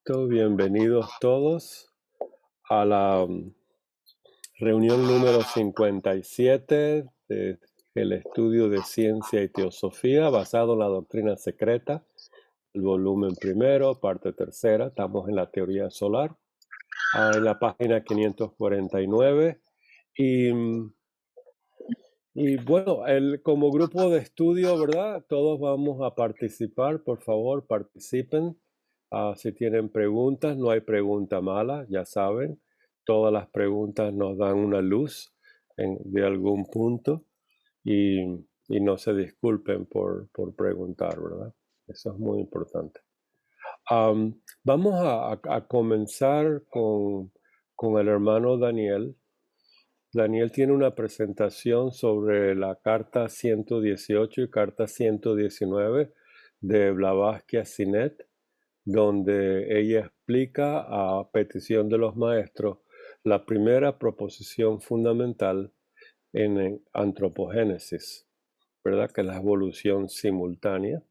Bienvenidos todos a la reunión número 57 del estudio de ciencia y teosofía basado en la doctrina secreta, el volumen primero, parte tercera. Estamos en la teoría solar, en la página 549. Y bueno, como grupo de estudio, ¿verdad? Todos vamos a participar, por favor, participen. Si tienen preguntas, no hay pregunta mala, ya saben. Todas las preguntas nos dan una luz de algún punto y no se disculpen por preguntar, ¿verdad? Eso es muy importante. Vamos a comenzar con el hermano Daniel. Daniel tiene una presentación sobre la carta 118 y carta 119 de Blavatsky a Sinet, donde ella explica a petición de los maestros la primera proposición fundamental en antropogénesis, ¿verdad? Que es la evolución simultánea.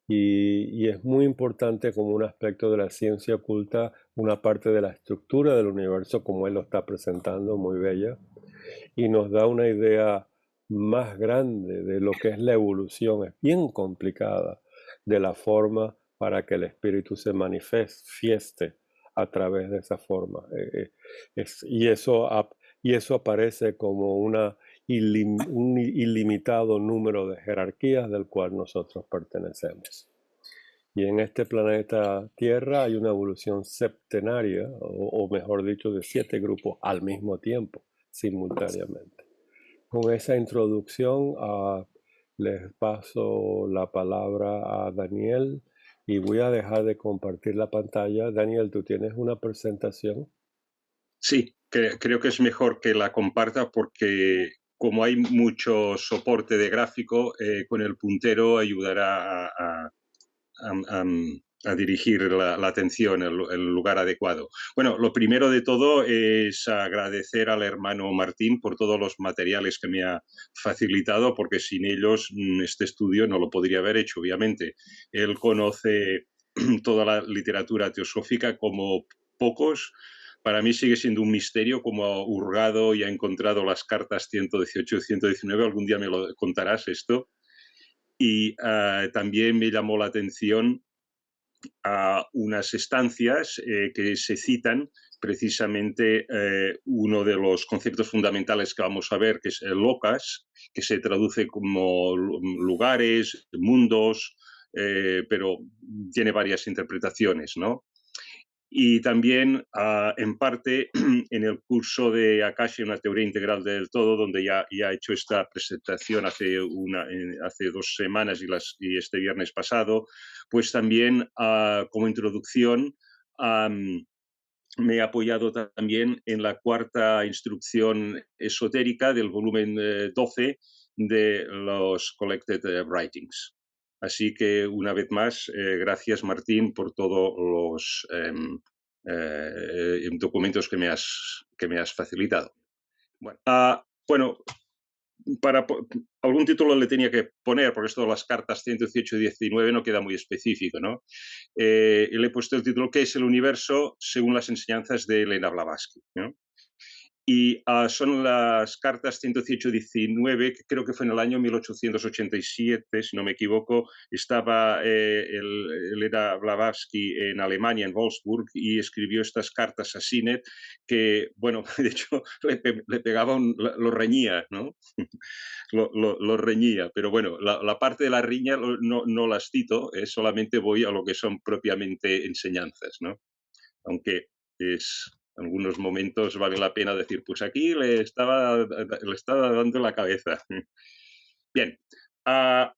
Y es muy importante como un aspecto de la ciencia oculta, una parte de la estructura del universo, como él lo está presentando, muy bella, y nos da una idea más grande de lo que es la evolución. Es bien complicada de la forma para que el espíritu se manifieste a través de esa forma. Y eso aparece como un ilimitado número de jerarquías del cual nosotros pertenecemos. Y en este planeta Tierra hay una evolución septenaria, o mejor dicho, de 7 grupos al mismo tiempo, simultáneamente. Con esa introducción, les paso la palabra a Daniel y voy a dejar de compartir la pantalla. Daniel, ¿tú tienes una presentación? Sí, creo que es mejor que la comparta porque como hay mucho soporte de gráfico, con el puntero ayudará a dirigir la atención en el lugar adecuado. Bueno, lo primero de todo es agradecer al hermano Martín por todos los materiales que me ha facilitado, porque sin ellos este estudio no lo podría haber hecho, obviamente. Él conoce toda la literatura teosófica como pocos. Para mí sigue siendo un misterio cómo ha hurgado y ha encontrado las cartas 118 y 119. Algún día me lo contarás esto. Y también me llamó la atención a unas estancias que se citan precisamente uno de los conceptos fundamentales que vamos a ver, que es el locus, que se traduce como lugares, mundos, pero tiene varias interpretaciones, ¿no? Y también, en parte, en el curso de Akasha, una teoría integral del todo, donde ya he hecho esta presentación hace 2 semanas y este viernes pasado, pues también como introducción me he apoyado también en la cuarta instrucción esotérica del volumen 12 de los Collected Writings. Así que, una vez más, gracias, Martín, por todos los documentos que me has facilitado. Bueno, para algún título le tenía que poner, porque esto de las cartas 118 y 19 no queda muy específico, ¿no? Y le he puesto el título, ¿qué es el universo según las enseñanzas de Elena Blavatsky? ¿No? Y son las cartas 118-19, que creo que fue en el año 1887, si no me equivoco. Estaba él era Blavatsky en Alemania, en Wolfsburg, y escribió estas cartas a Sinet, que, bueno, de hecho, le pegaba, lo reñía, ¿no? Lo reñía, pero bueno, la parte de la riña no las cito, solamente voy a lo que son propiamente enseñanzas, ¿no? Aunque algunos momentos vale la pena decir, pues aquí le estaba dando la cabeza. Bien, para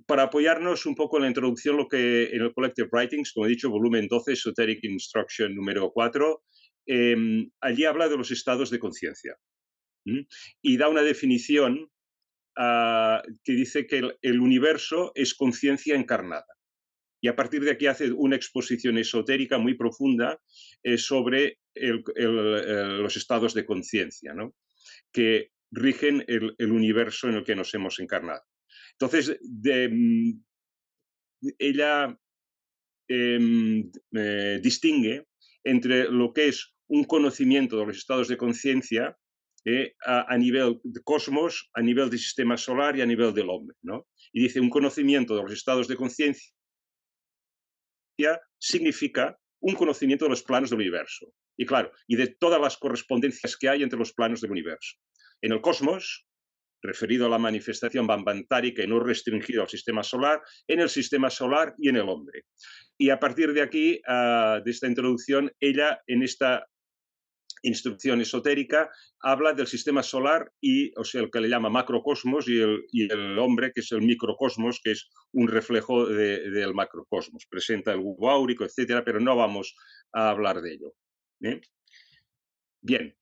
apoyarnos un poco en la introducción, lo que en el Collective Writings, como he dicho, volumen 12, Esoteric Instruction número 4, allí habla de los estados de conciencia y da una definición que dice que el universo es conciencia encarnada. Y a partir de aquí hace una exposición esotérica muy profunda sobre los estados de conciencia, ¿no? Que rigen el universo en el que nos hemos encarnado. Entonces, ella distingue entre lo que es un conocimiento de los estados de conciencia a nivel de cosmos, a nivel del sistema solar y a nivel del hombre, ¿no? Y dice, un conocimiento de los estados de conciencia significa un conocimiento de los planos del universo. Y claro, y de todas las correspondencias que hay entre los planos del universo. En el cosmos, referido a la manifestación bambantárica y no restringido al sistema solar, en el sistema solar y en el hombre. Y a partir de aquí, de esta introducción, ella en esta instrucción esotérica habla del sistema solar y, o sea, el que le llama macrocosmos y el hombre, que es el microcosmos, que es un reflejo del macrocosmos. Presenta el globo áurico, etcétera, pero no vamos a hablar de ello. ¿Eh? Bien,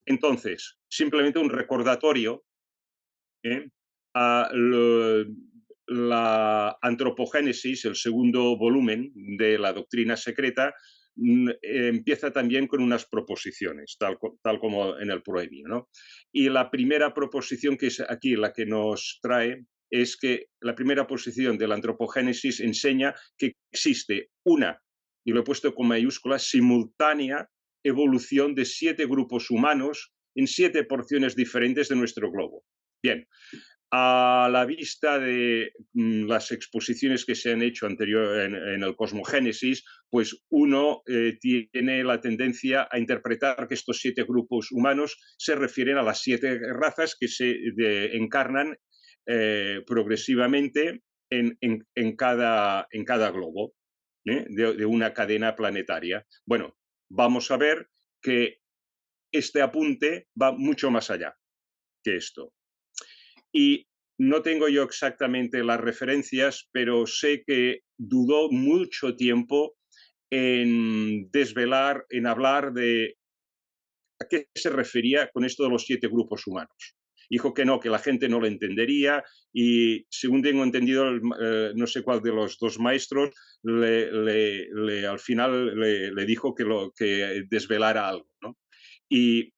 entonces, simplemente un recordatorio. ¿Eh? A la antropogénesis, el segundo volumen de la doctrina secreta, empieza también con unas proposiciones, tal como en el Prohibio, ¿no? Y la primera proposición, que es aquí la que nos trae, es que la primera posición de la antropogénesis enseña que existe una, y lo he puesto con mayúsculas, simultánea evolución de 7 grupos humanos en 7 porciones diferentes de nuestro globo. Bien, a la vista de las exposiciones que se han hecho anterior en el Cosmogénesis, pues uno tiene la tendencia a interpretar que estos 7 grupos humanos se refieren a las 7 razas que se encarnan progresivamente en cada globo de una cadena planetaria. Bueno, vamos a ver que este apunte va mucho más allá que esto. Y no tengo yo exactamente las referencias, pero sé que dudó mucho tiempo en desvelar, en hablar de a qué se refería con esto de los 7 grupos humanos. Dijo que no, que la gente no lo entendería y, según tengo entendido, no sé cuál de los dos maestros al final le dijo que desvelara algo, ¿no? Y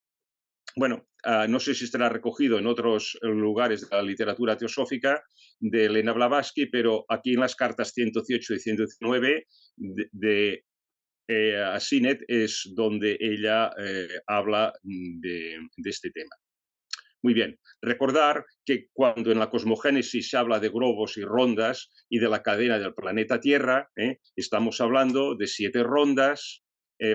bueno, no sé si estará recogido en otros lugares de la literatura teosófica de Elena Blavatsky, pero aquí en las cartas 118 y 119 a Sinet es donde ella habla de este tema. Muy bien, recordar que cuando en la cosmogénesis se habla de globos y rondas y de la cadena del planeta Tierra, estamos hablando de 7 rondas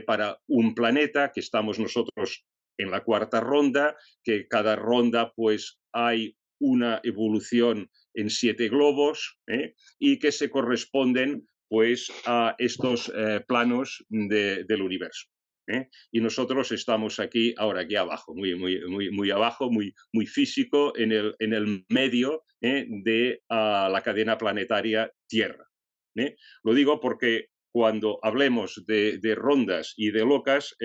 para un planeta, que estamos nosotros en la 4ª ronda, que cada ronda pues hay una evolución en 7 globos y que se corresponden pues a estos planos del universo. Y nosotros estamos aquí, ahora aquí abajo, muy abajo, muy físico, en el medio de la cadena planetaria Tierra. Lo digo porque cuando hablemos de rondas y de locas,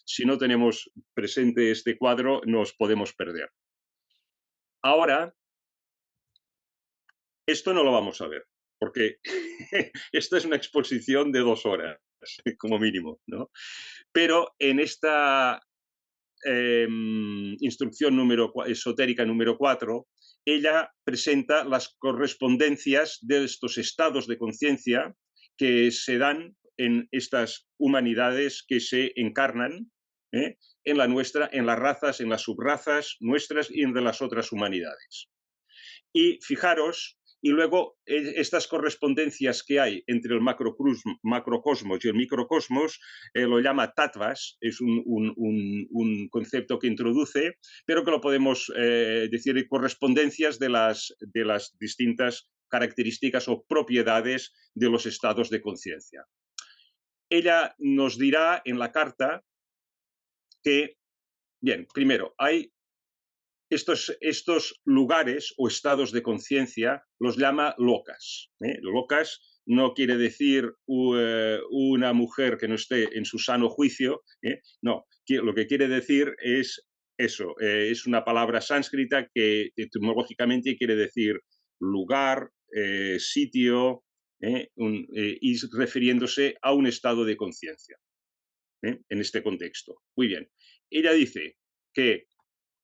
si no tenemos presente este cuadro, nos podemos perder. Ahora, esto no lo vamos a ver, porque esta es una exposición de 2 horas, como mínimo, ¿no? Pero en esta instrucción esotérica número 4, ella presenta las correspondencias de estos estados de conciencia que se dan en estas humanidades que se encarnan en la nuestra, en las razas, en las subrazas nuestras y en de las otras humanidades. Y fijaros, y luego estas correspondencias que hay entre el macrocosmos y el microcosmos, lo llama tattvas, es un concepto que introduce, pero que lo podemos decir correspondencias de las distintas características o propiedades de los estados de conciencia. Ella nos dirá en la carta que, bien, primero, hay estos lugares o estados de conciencia los llama locas. Locas no quiere decir una mujer que no esté en su sano juicio, no, lo que quiere decir es eso, es una palabra sánscrita que etimológicamente quiere decir lugar, sitio, y refiriéndose a un estado de conciencia en este contexto. Muy bien. Ella dice que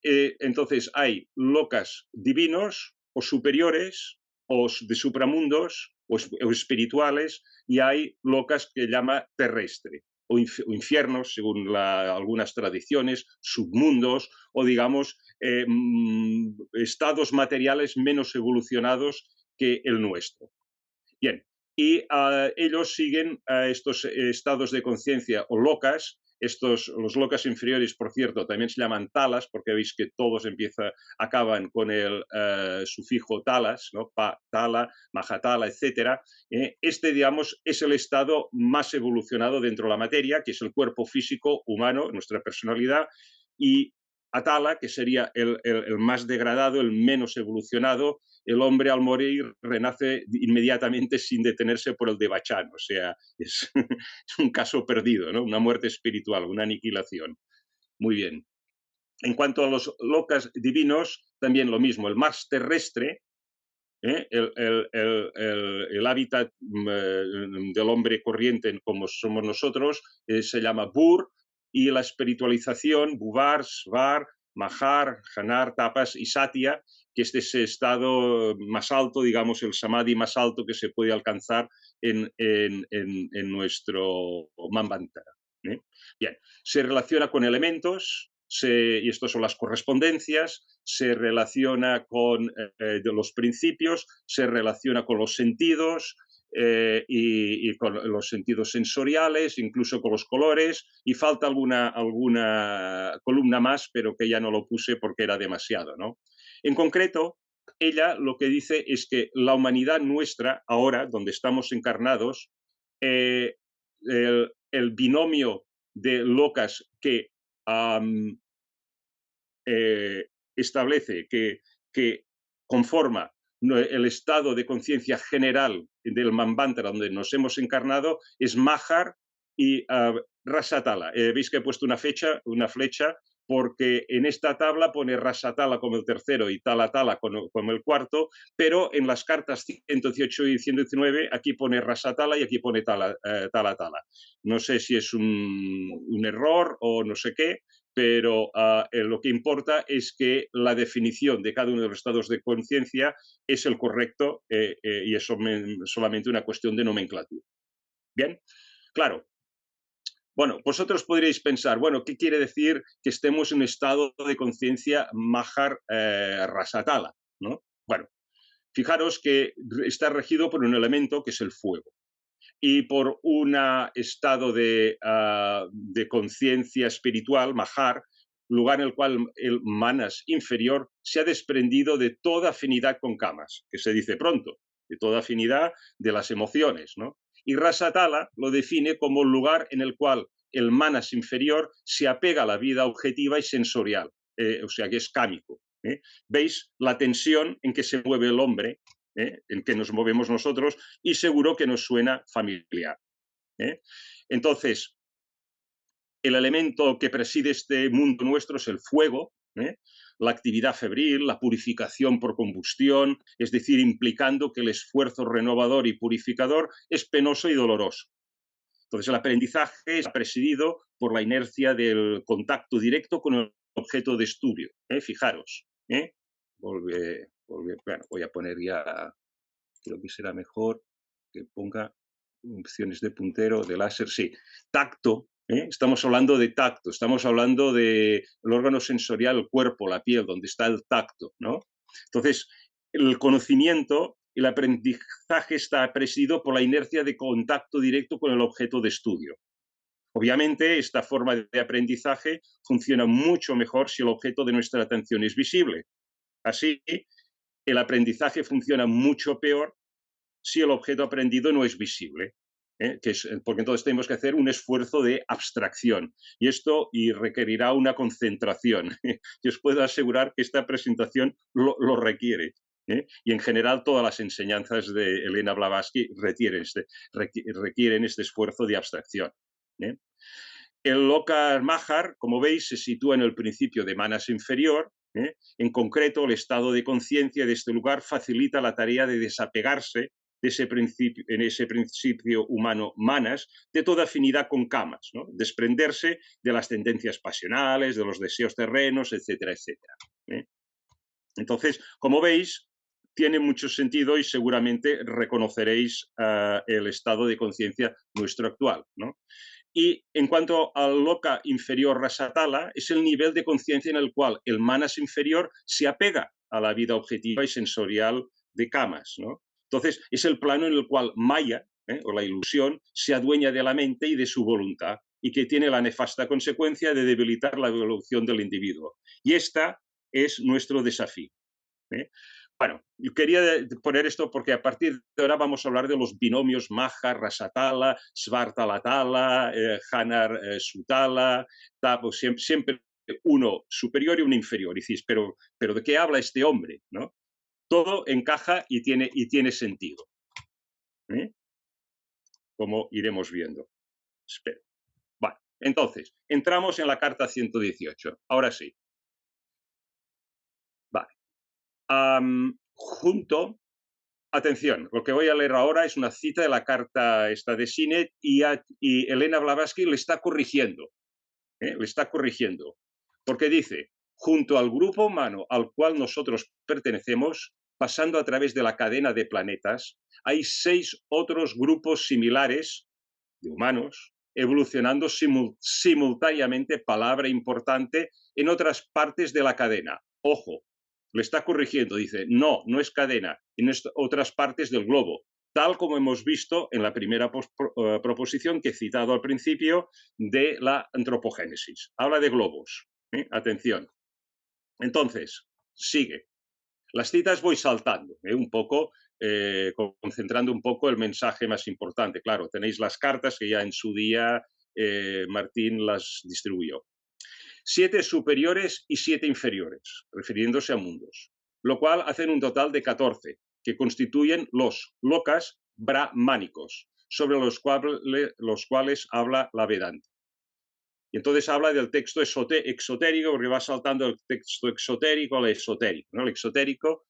entonces hay locas divinos o superiores o de supramundos o espirituales, y hay lokas que llama terrestre, o infiernos, según algunas tradiciones, submundos, o digamos, estados materiales menos evolucionados que el nuestro. Bien, y ellos siguen a estos estados de conciencia o lokas. Los lokas inferiores, por cierto, también se llaman talas, porque veis que todos acaban con el sufijo talas, ¿no? Pa, tala, majatala, etc. Digamos, es el estado más evolucionado dentro de la materia, que es el cuerpo físico humano, nuestra personalidad, y atala, que sería el más degradado, el menos evolucionado. El hombre al morir renace inmediatamente sin detenerse por el devachan, o sea, es, es un caso perdido, ¿no? Una muerte espiritual, una aniquilación. Muy bien. En cuanto a los lokas divinos, también lo mismo, el más terrestre, el hábitat del hombre corriente como somos nosotros, se llama Bur, y la espiritualización, Buvar, Svar, Mahar, Janar, Tapas y Satya, que es ese estado más alto, digamos, el samadhi más alto que se puede alcanzar en nuestro Manvantara. Bien, se relaciona con elementos, y estas son las correspondencias, se relaciona con los principios, se relaciona con los sentidos, y con los sentidos sensoriales, incluso con los colores, y falta alguna columna más, pero que ya no lo puse porque era demasiado, ¿no? En concreto, ella lo que dice es que la humanidad nuestra, ahora, donde estamos encarnados, el binomio de lokas que establece, que conforma el estado de conciencia general del Manvantara donde nos hemos encarnado, es Mahar y Rasatala. Veis que he puesto una flecha, porque en esta tabla pone Rasatala como el tercero y Talatala como el cuarto, pero en las cartas 118 y 119 aquí pone Rasatala y aquí pone Talatala. No sé si es un error o no sé qué, pero lo que importa es que la definición de cada uno de los estados de conciencia es el correcto, y es solamente una cuestión de nomenclatura. Bien, claro. Bueno, vosotros podríais pensar, bueno, ¿qué quiere decir que estemos en un estado de conciencia Mahar Rasatala, ¿no? Bueno, fijaros que está regido por un elemento que es el fuego, y por un estado de conciencia espiritual, Mahar, lugar en el cual el manas inferior se ha desprendido de toda afinidad con kamas, que se dice pronto, de toda afinidad de las emociones, ¿no? Y Rasatala lo define como el lugar en el cual el manas inferior se apega a la vida objetiva y sensorial, o sea que es cámico. ¿Veis la tensión en que se mueve el hombre, en que nos movemos nosotros? Y seguro que nos suena familiar. Entonces, el elemento que preside este mundo nuestro es el fuego, la actividad febril, la purificación por combustión, es decir, implicando que el esfuerzo renovador y purificador es penoso y doloroso. Entonces, el aprendizaje es presidido por la inercia del contacto directo con el objeto de estudio. Fijaros. Bueno, voy a poner ya, creo que será mejor que ponga opciones de puntero, de láser, sí. Tacto, estamos hablando de tacto, estamos hablando del órgano sensorial, el cuerpo, la piel, donde está el tacto, ¿no? Entonces, el conocimiento, el aprendizaje está presidido por la inercia de contacto directo con el objeto de estudio. Obviamente, esta forma de aprendizaje funciona mucho mejor si el objeto de nuestra atención es visible. Así, el aprendizaje funciona mucho peor si el objeto aprendido no es visible, porque entonces tenemos que hacer un esfuerzo de abstracción, y esto requerirá una concentración. Y os puedo asegurar que esta presentación lo requiere. Y en general todas las enseñanzas de Elena Blavatsky requieren este esfuerzo de abstracción. El Lokar Mahar, como veis, se sitúa en el principio de manas inferior. En concreto, el estado de conciencia de este lugar facilita la tarea de desapegarse en ese principio humano manas, de toda afinidad con kamas, ¿no? Desprenderse de las tendencias pasionales, de los deseos terrenos, etcétera, etcétera. Entonces, como veis, tiene mucho sentido y seguramente reconoceréis el estado de conciencia nuestro actual, ¿no? Y en cuanto al loka inferior rasatala, es el nivel de conciencia en el cual el manas inferior se apega a la vida objetiva y sensorial de kamas, ¿no? Entonces, es el plano en el cual Maya, o la ilusión, se adueña de la mente y de su voluntad, y que tiene la nefasta consecuencia de debilitar la evolución del individuo. Y esta es nuestro desafío. ¿Eh? Bueno, quería poner esto porque a partir de ahora vamos a hablar de los binomios Maha, Rasatala, Svartalatala, Hanar, Sutala, Tapo, siempre uno superior y uno inferior. Y dices, pero ¿de qué habla este hombre? ¿No? Todo encaja y tiene sentido. ¿Eh? Como iremos viendo. Espero. Vale, entonces, entramos en la carta 118. Ahora sí. Vale. Junto, atención, lo que voy a leer ahora es una cita de la carta esta de Sinet y Elena Blavatsky le está corrigiendo, le está corrigiendo, porque dice, junto al grupo humano al cual nosotros pertenecemos, pasando a través de la cadena de planetas, hay 6 otros grupos similares de humanos evolucionando simultáneamente, palabra importante, en otras partes de la cadena. Ojo, le está corrigiendo, dice, no es cadena, en otras partes del globo, tal como hemos visto en la primera proposición que he citado al principio de la antropogénesis. Habla de globos. Atención. Entonces, sigue. Las citas voy saltando un poco, concentrando un poco el mensaje más importante. Claro, tenéis las cartas que ya en su día Martín las distribuyó. 7 superiores y 7 inferiores, refiriéndose a mundos, lo cual hacen un total de 14, que constituyen los lokas brahmánicos, sobre los cuales habla la Vedanta. Y entonces habla del texto exotérico, porque va saltando el texto exotérico al esotérico, ¿no? El exotérico,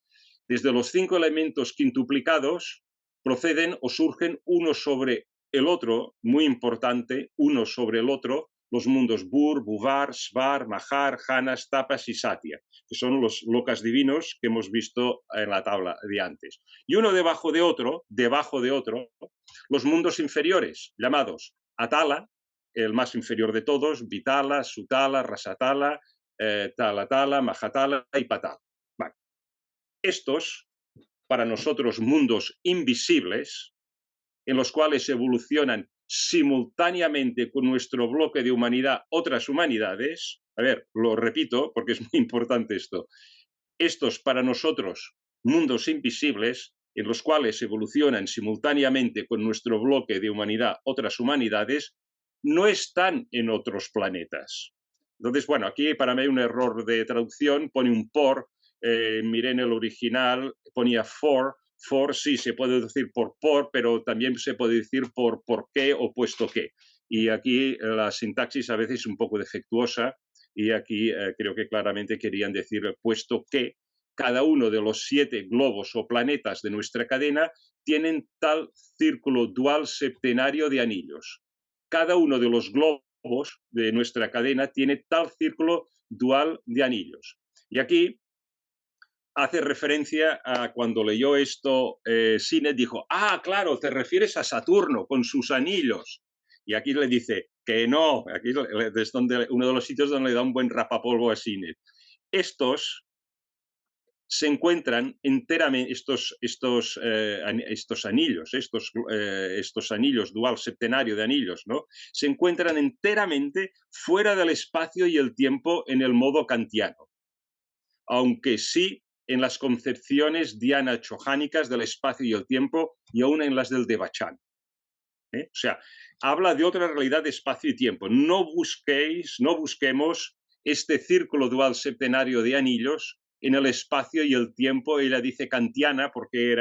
desde los 5 elementos quintuplicados, proceden o surgen uno sobre el otro, muy importante, uno sobre el otro, los mundos Bur, Buvar, Svar, Mahar, Hanas, Tapas y Satya, que son los lokas divinos que hemos visto en la tabla de antes. Y uno debajo de otro, los mundos inferiores, llamados Atala, el más inferior de todos, Vitala, Sutala, Rasatala, Talatala, Mahatala y Patala. Vale. Estos, para nosotros, mundos invisibles, en los cuales evolucionan simultáneamente con nuestro bloque de humanidad otras humanidades. A ver, lo repito porque es muy importante esto. Estos, para nosotros, mundos invisibles, en los cuales evolucionan simultáneamente con nuestro bloque de humanidad otras humanidades, no están en otros planetas. Entonces, bueno, aquí para mí hay un error de traducción, pone un por, miré en el original, ponía for sí se puede decir por, pero también se puede decir por qué o puesto que. Y aquí la sintaxis a veces es un poco defectuosa y aquí creo que claramente querían decir puesto que cada uno de los 7 globos o planetas de nuestra cadena tienen tal círculo dual septenario de anillos. Cada uno de los globos de nuestra cadena tiene tal círculo dual de anillos. Y aquí hace referencia a cuando leyó esto Sinet, dijo, claro, te refieres a Saturno con sus anillos. Y aquí le dice que no, aquí es donde, uno de los sitios donde le da un buen rapapolvo a Sinet. Estos se encuentran enteramente, estos anillos, estos anillos dual septenario de anillos, ¿no? Se encuentran enteramente fuera del espacio y el tiempo en el modo kantiano, aunque sí en las concepciones diana-chohánicas del espacio y el tiempo y aún en las del Devachan. O sea, habla de otra realidad de espacio y tiempo. No busquemos este círculo dual septenario de anillos en el espacio y el tiempo. Ella dice kantiana porque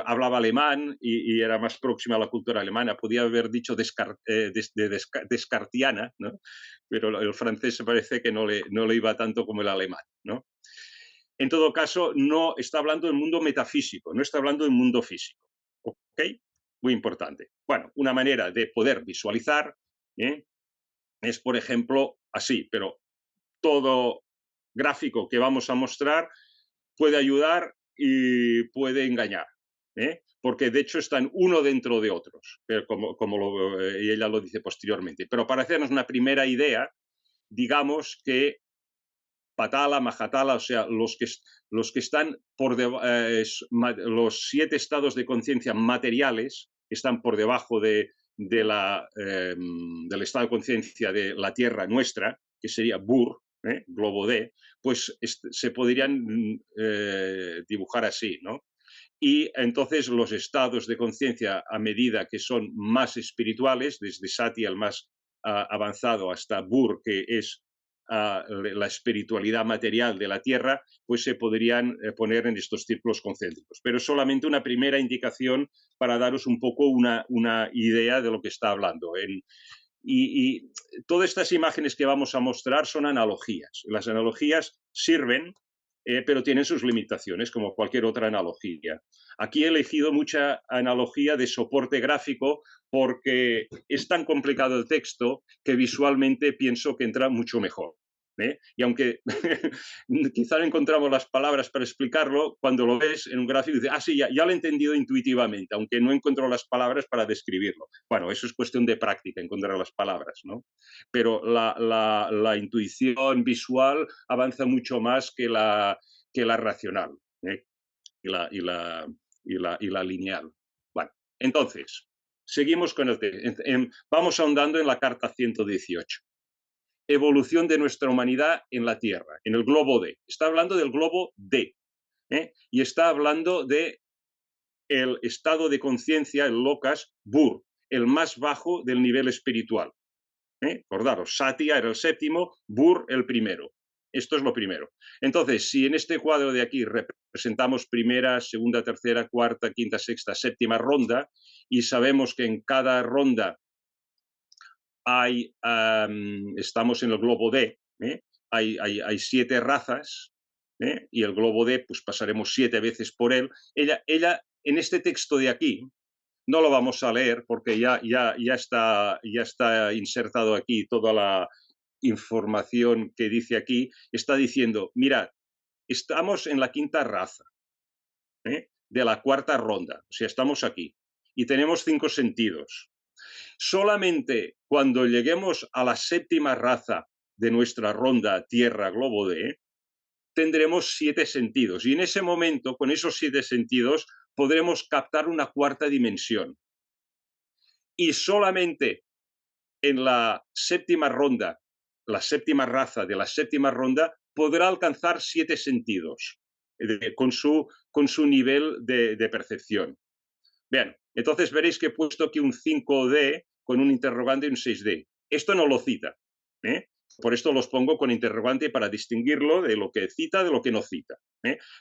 hablaba alemán y era más próxima a la cultura alemana. Podía haber dicho descartiana, ¿no? Pero el francés parece que no le iba tanto como el alemán, ¿no? En todo caso, no está hablando del mundo metafísico, no está hablando del mundo físico. ¿Ok? Muy importante. Bueno, una manera de poder visualizar es, por ejemplo, así, pero todo gráfico que vamos a mostrar puede ayudar y puede engañar, porque de hecho están uno dentro de otros, y ella lo dice posteriormente. Pero para hacernos una primera idea, digamos que Patala, Mahatala, o sea, los que están los 7 estados de conciencia materiales que están por debajo del estado de conciencia de la Tierra nuestra, que sería Bur, globo D, pues se podrían dibujar así, ¿no? Y entonces los estados de conciencia, a medida que son más espirituales, desde Sati, el más avanzado, hasta Bur, que es la espiritualidad material de la Tierra, pues se podrían poner en estos círculos concéntricos. Pero solamente una primera indicación para daros un poco una idea de lo que está hablando. Y todas estas imágenes que vamos a mostrar son analogías. Las analogías sirven, pero tienen sus limitaciones, como cualquier otra analogía. Aquí he elegido mucha analogía de soporte gráfico porque es tan complicado el texto que visualmente pienso que entra mucho mejor. Y aunque quizá no encontramos las palabras para explicarlo, cuando lo ves en un gráfico dices, sí, ya lo he entendido intuitivamente, aunque no encuentro las palabras para describirlo. Bueno, eso es cuestión de práctica, encontrar las palabras, ¿no? Pero la intuición visual avanza mucho más que la racional, y la lineal. Bueno, entonces, seguimos con el texto. Vamos ahondando en la carta 118. Evolución de nuestra humanidad en la Tierra, en el globo D. Está hablando del globo D, y está hablando de el estado de conciencia, el locus Bur, el más bajo del nivel espiritual. Acordaros, Satya era el séptimo, Bur el primero. Esto es lo primero. Entonces, si en este cuadro de aquí representamos primera, segunda, tercera, cuarta, quinta, sexta, séptima ronda, y sabemos que en cada ronda estamos en el globo D, hay 7 razas, y el globo D, pues pasaremos 7 veces por él. Ella, en este texto de aquí, no lo vamos a leer porque ya está insertado aquí toda la información que dice aquí. Está diciendo, mirad, estamos en la quinta raza, de la cuarta ronda, o sea, estamos aquí, y tenemos 5 sentidos. Solamente cuando lleguemos a la séptima raza de nuestra ronda Tierra Globo D, tendremos 7 sentidos. Y en ese momento, con esos 7 sentidos, podremos captar una cuarta dimensión. Y solamente en la séptima ronda, la séptima raza de la séptima ronda, podrá alcanzar 7 sentidos con su nivel de percepción. Bien, entonces veréis que he puesto aquí un 5D con un interrogante y un 6D. Esto no lo cita. Por esto los pongo con interrogante para distinguirlo de lo que cita de lo que no cita.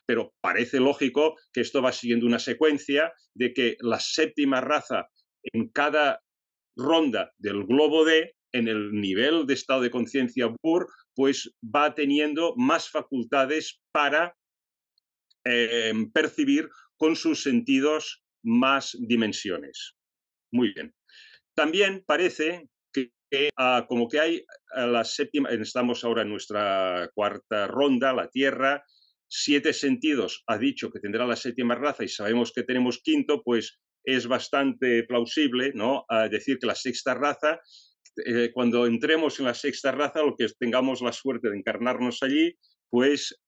Pero parece lógico que esto va siguiendo una secuencia de que la séptima raza en cada ronda del globo D, en el nivel de estado de conciencia Bur, pues va teniendo más facultades para percibir con sus sentidos más dimensiones. Muy bien. También parece que como que hay la séptima, estamos ahora en nuestra cuarta ronda, la Tierra, 7 sentidos, ha dicho que tendrá la séptima raza y sabemos que tenemos quinto, pues es bastante plausible, ¿no?, a decir que la sexta raza, cuando entremos en la sexta raza, lo que tengamos la suerte de encarnarnos allí, pues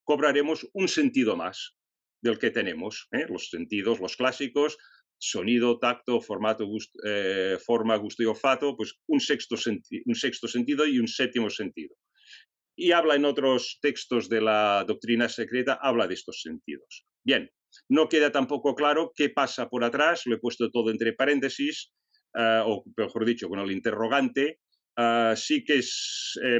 cobraremos un sentido más del que tenemos, los sentidos, los clásicos, sonido, tacto, forma, gusto y olfato, pues un sexto sentido y un séptimo sentido. Y habla en otros textos de la doctrina secreta, habla de estos sentidos. Bien, no queda tampoco claro qué pasa por atrás, lo he puesto todo entre paréntesis, o mejor dicho, con el interrogante. Sí que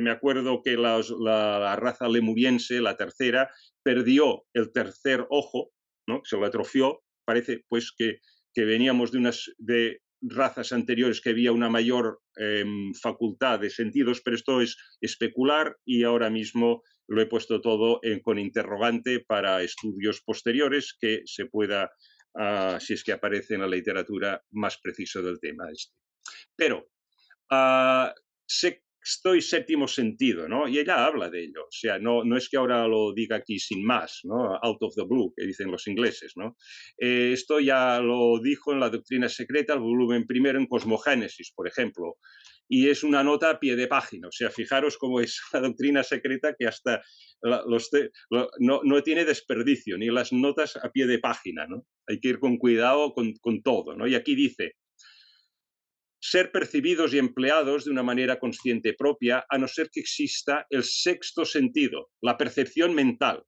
me acuerdo que la raza lemuriense, la tercera, perdió el tercer ojo, ¿no?, se lo atrofió. Parece pues que veníamos de razas anteriores que había una mayor facultad de sentidos, pero esto es especular y ahora mismo lo he puesto todo con interrogante para estudios posteriores que se pueda, si es que aparece en la literatura, más preciso del tema este. Pero sexto y séptimo sentido, ¿no? Y ella habla de ello. O sea, no es que ahora lo diga aquí sin más, ¿no? Out of the blue, que dicen los ingleses, ¿no? Esto ya lo dijo en la Doctrina Secreta, el volumen primero, en Cosmogénesis, por ejemplo. Y es una nota a pie de página. O sea, fijaros cómo es la Doctrina Secreta, que hasta no tiene desperdicio, ni las notas a pie de página, ¿no? Hay que ir con cuidado con todo, ¿no? Y aquí dice: ser percibidos y empleados de una manera consciente propia, a no ser que exista el sexto sentido, la percepción mental.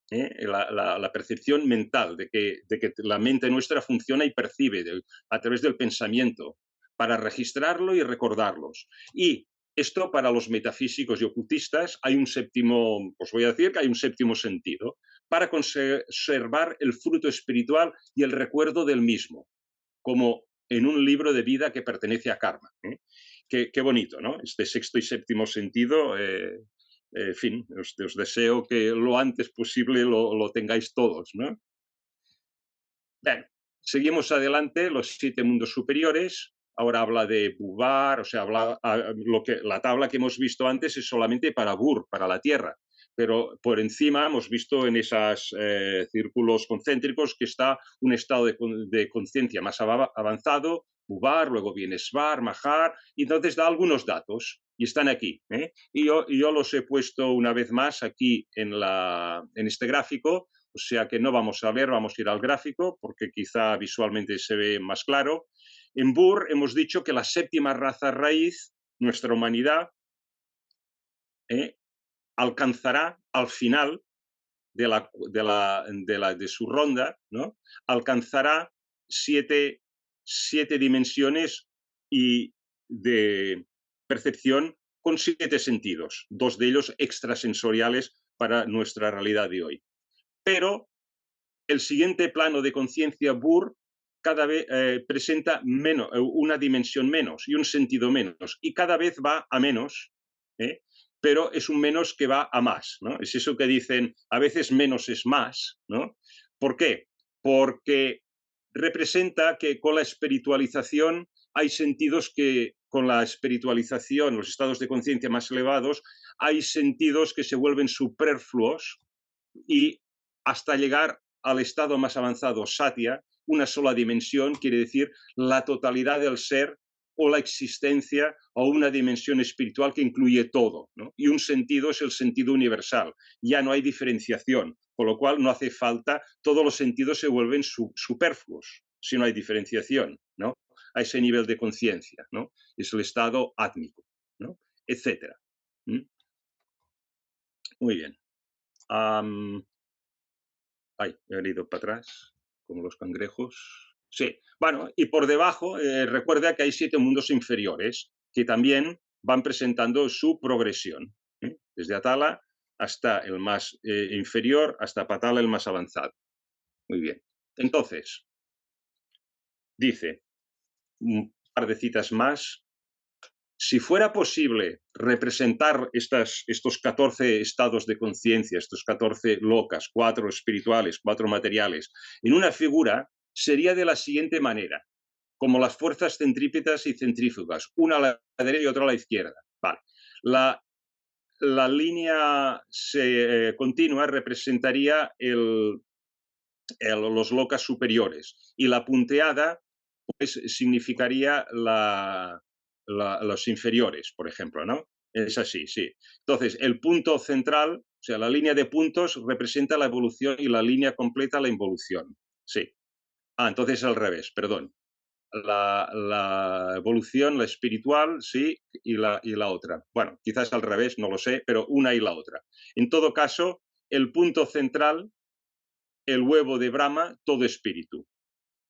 La percepción mental de que la mente nuestra funciona y percibe a través del pensamiento, para registrarlo y recordarlos. Y esto, para los metafísicos y ocultistas, hay un séptimo, os voy a decir que hay un séptimo sentido, para conservar el fruto espiritual y el recuerdo del mismo, como en un libro de vida que pertenece a karma. Qué bonito, ¿no? Este sexto y séptimo sentido, en fin, os deseo que lo antes posible lo tengáis todos, ¿no? Bien, seguimos adelante, los 7 mundos superiores. Ahora habla de Bubar, o sea, la tabla que hemos visto antes es solamente para Bur, para la Tierra, pero por encima hemos visto en esos círculos concéntricos que está un estado de conciencia más avanzado, Bubar, luego viene Svar, Mahar, y entonces da algunos datos, y están aquí. Y yo los he puesto una vez más aquí en este gráfico. O sea que no vamos a ver, vamos a ir al gráfico, porque quizá visualmente se ve más claro. En Bur hemos dicho que la séptima raza raíz, nuestra humanidad, alcanzará al final de su ronda, ¿no? Alcanzará siete dimensiones y de percepción con 7 sentidos, 2 de ellos extrasensoriales para nuestra realidad de hoy. Pero el siguiente plano de conciencia, Bur, cada vez presenta una dimensión menos y un sentido menos, y cada vez va a menos, pero es un menos que va a más, ¿no? Es eso que dicen, a veces menos es más, ¿no? ¿Por qué? Porque representa que con la espiritualización hay sentidos que, con la espiritualización, los estados de conciencia más elevados, hay sentidos que se vuelven superfluos, y hasta llegar al estado más avanzado, Satya, una sola dimensión, quiere decir la totalidad del ser o la existencia o una dimensión espiritual que incluye todo, ¿no? Y un sentido es el sentido universal, ya no hay diferenciación, con lo cual no hace falta, todos los sentidos se vuelven superfluos si no hay diferenciación, ¿no? A ese nivel de conciencia, ¿no? Es el estado átmico, ¿no? Etcétera. Muy bien. He ido para atrás, como los cangrejos. Sí, bueno, y por debajo, recuerda que hay 7 mundos inferiores que también van presentando su progresión, desde Atala hasta el más inferior, hasta Patala, el más avanzado. Muy bien. Entonces, dice, un par de citas más. Si fuera posible representar estos 14 estados de conciencia, estos 14 locas, 4 espirituales, 4 materiales, en una figura, sería de la siguiente manera, como las fuerzas centrípetas y centrífugas, una a la derecha y otra a la izquierda. Vale. La línea continua representaría los locas superiores, y la punteada pues, significaría los inferiores, por ejemplo, ¿no? Es así, sí. Entonces, el punto central, o sea, la línea de puntos representa la evolución y la línea completa la involución. Sí. Entonces al revés, perdón. La evolución, la espiritual, sí, y la otra. Bueno, quizás al revés, no lo sé, pero una y la otra. En todo caso, el punto central, el huevo de Brahma, todo espíritu.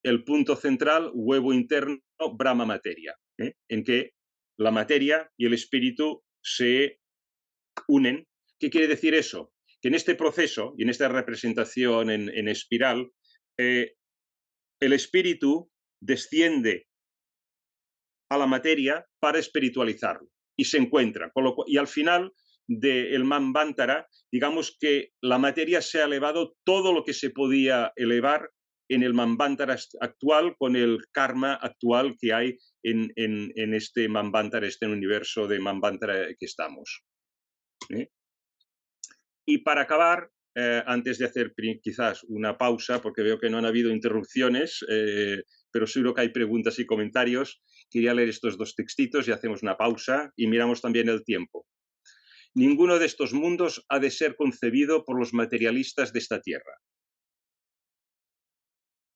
El punto central, huevo interno, Brahma materia, en que la materia y el espíritu se unen. ¿Qué quiere decir eso? Que en este proceso y en esta representación en espiral, el espíritu desciende a la materia para espiritualizarlo y se encuentra. Y al final del Manvantara, digamos que la materia se ha elevado todo lo que se podía elevar en el Manvantara actual con el karma actual que hay en este Manvantara, este universo de Manvantara que estamos. ¿Eh? Y para acabar, antes de hacer quizás una pausa, porque veo que no han habido interrupciones, pero seguro que hay preguntas y comentarios, quería leer estos dos textitos y hacemos una pausa y miramos también el tiempo. Ninguno de estos mundos ha de ser concebido por los materialistas de esta tierra.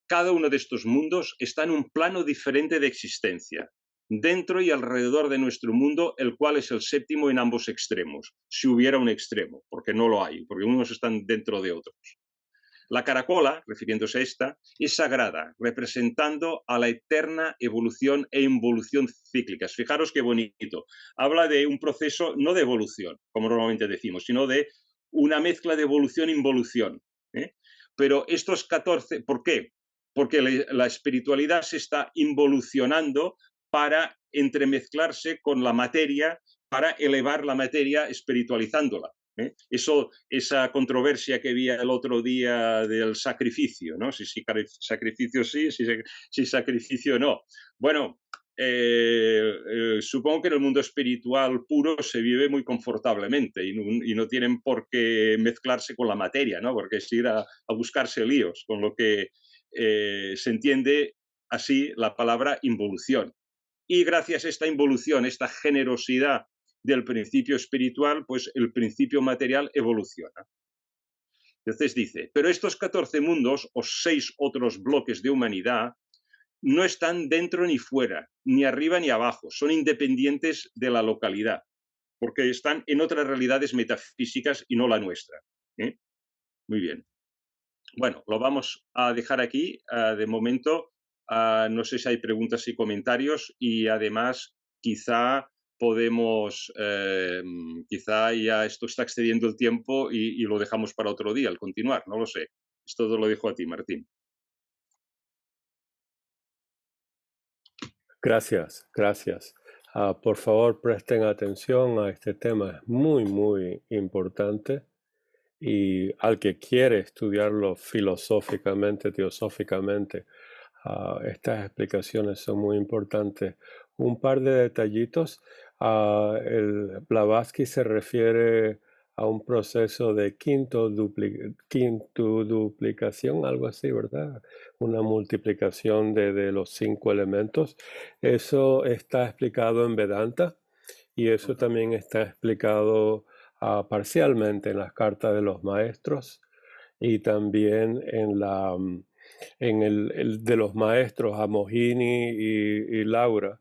Cada uno de estos mundos está en un plano diferente de existencia, dentro y alrededor de nuestro mundo, el cual es el séptimo en ambos extremos, si hubiera un extremo, porque no lo hay, porque unos están dentro de otros. La caracola, refiriéndose a esta, es sagrada, representando a la eterna evolución e involución cíclicas. Fijaros qué bonito. Habla de un proceso no de evolución, como normalmente decimos, sino de una mezcla de evolución-involución. Pero estos 14, ¿por qué? Porque la espiritualidad se está involucionando para entremezclarse con la materia, para elevar la materia espiritualizándola. Esa controversia que había el otro día del sacrificio, ¿no? Si sacrificio sí, si sacrificio no. Bueno, supongo que en el mundo espiritual puro se vive muy confortablemente y no tienen por qué mezclarse con la materia, ¿no? Porque es ir a buscarse líos, con lo que se entiende así la palabra involución. Y gracias a esta involución, esta generosidad del principio espiritual, pues el principio material evoluciona. Entonces dice, pero estos 14 mundos o 6 otros bloques de humanidad no están dentro ni fuera, ni arriba ni abajo, son independientes de la localidad, porque están en otras realidades metafísicas y no la nuestra. Muy bien. Bueno, lo vamos a dejar aquí de momento. No sé si hay preguntas y comentarios y además quizá podemos, quizá ya esto está excediendo el tiempo y lo dejamos para otro día al continuar, no lo sé. Esto te lo dejo a ti, Martín. Gracias, gracias. Por favor, presten atención a este tema, es muy, muy importante. Y al que quiere estudiarlo filosóficamente, teosóficamente, estas explicaciones son muy importantes. Un par de detallitos. Blavatsky se refiere a un proceso de quintuplicación, algo así, ¿verdad? Una multiplicación de los 5 elementos. Eso está explicado en Vedanta y eso también está explicado parcialmente en las cartas de los maestros y también en el de los maestros a Mohini y Laura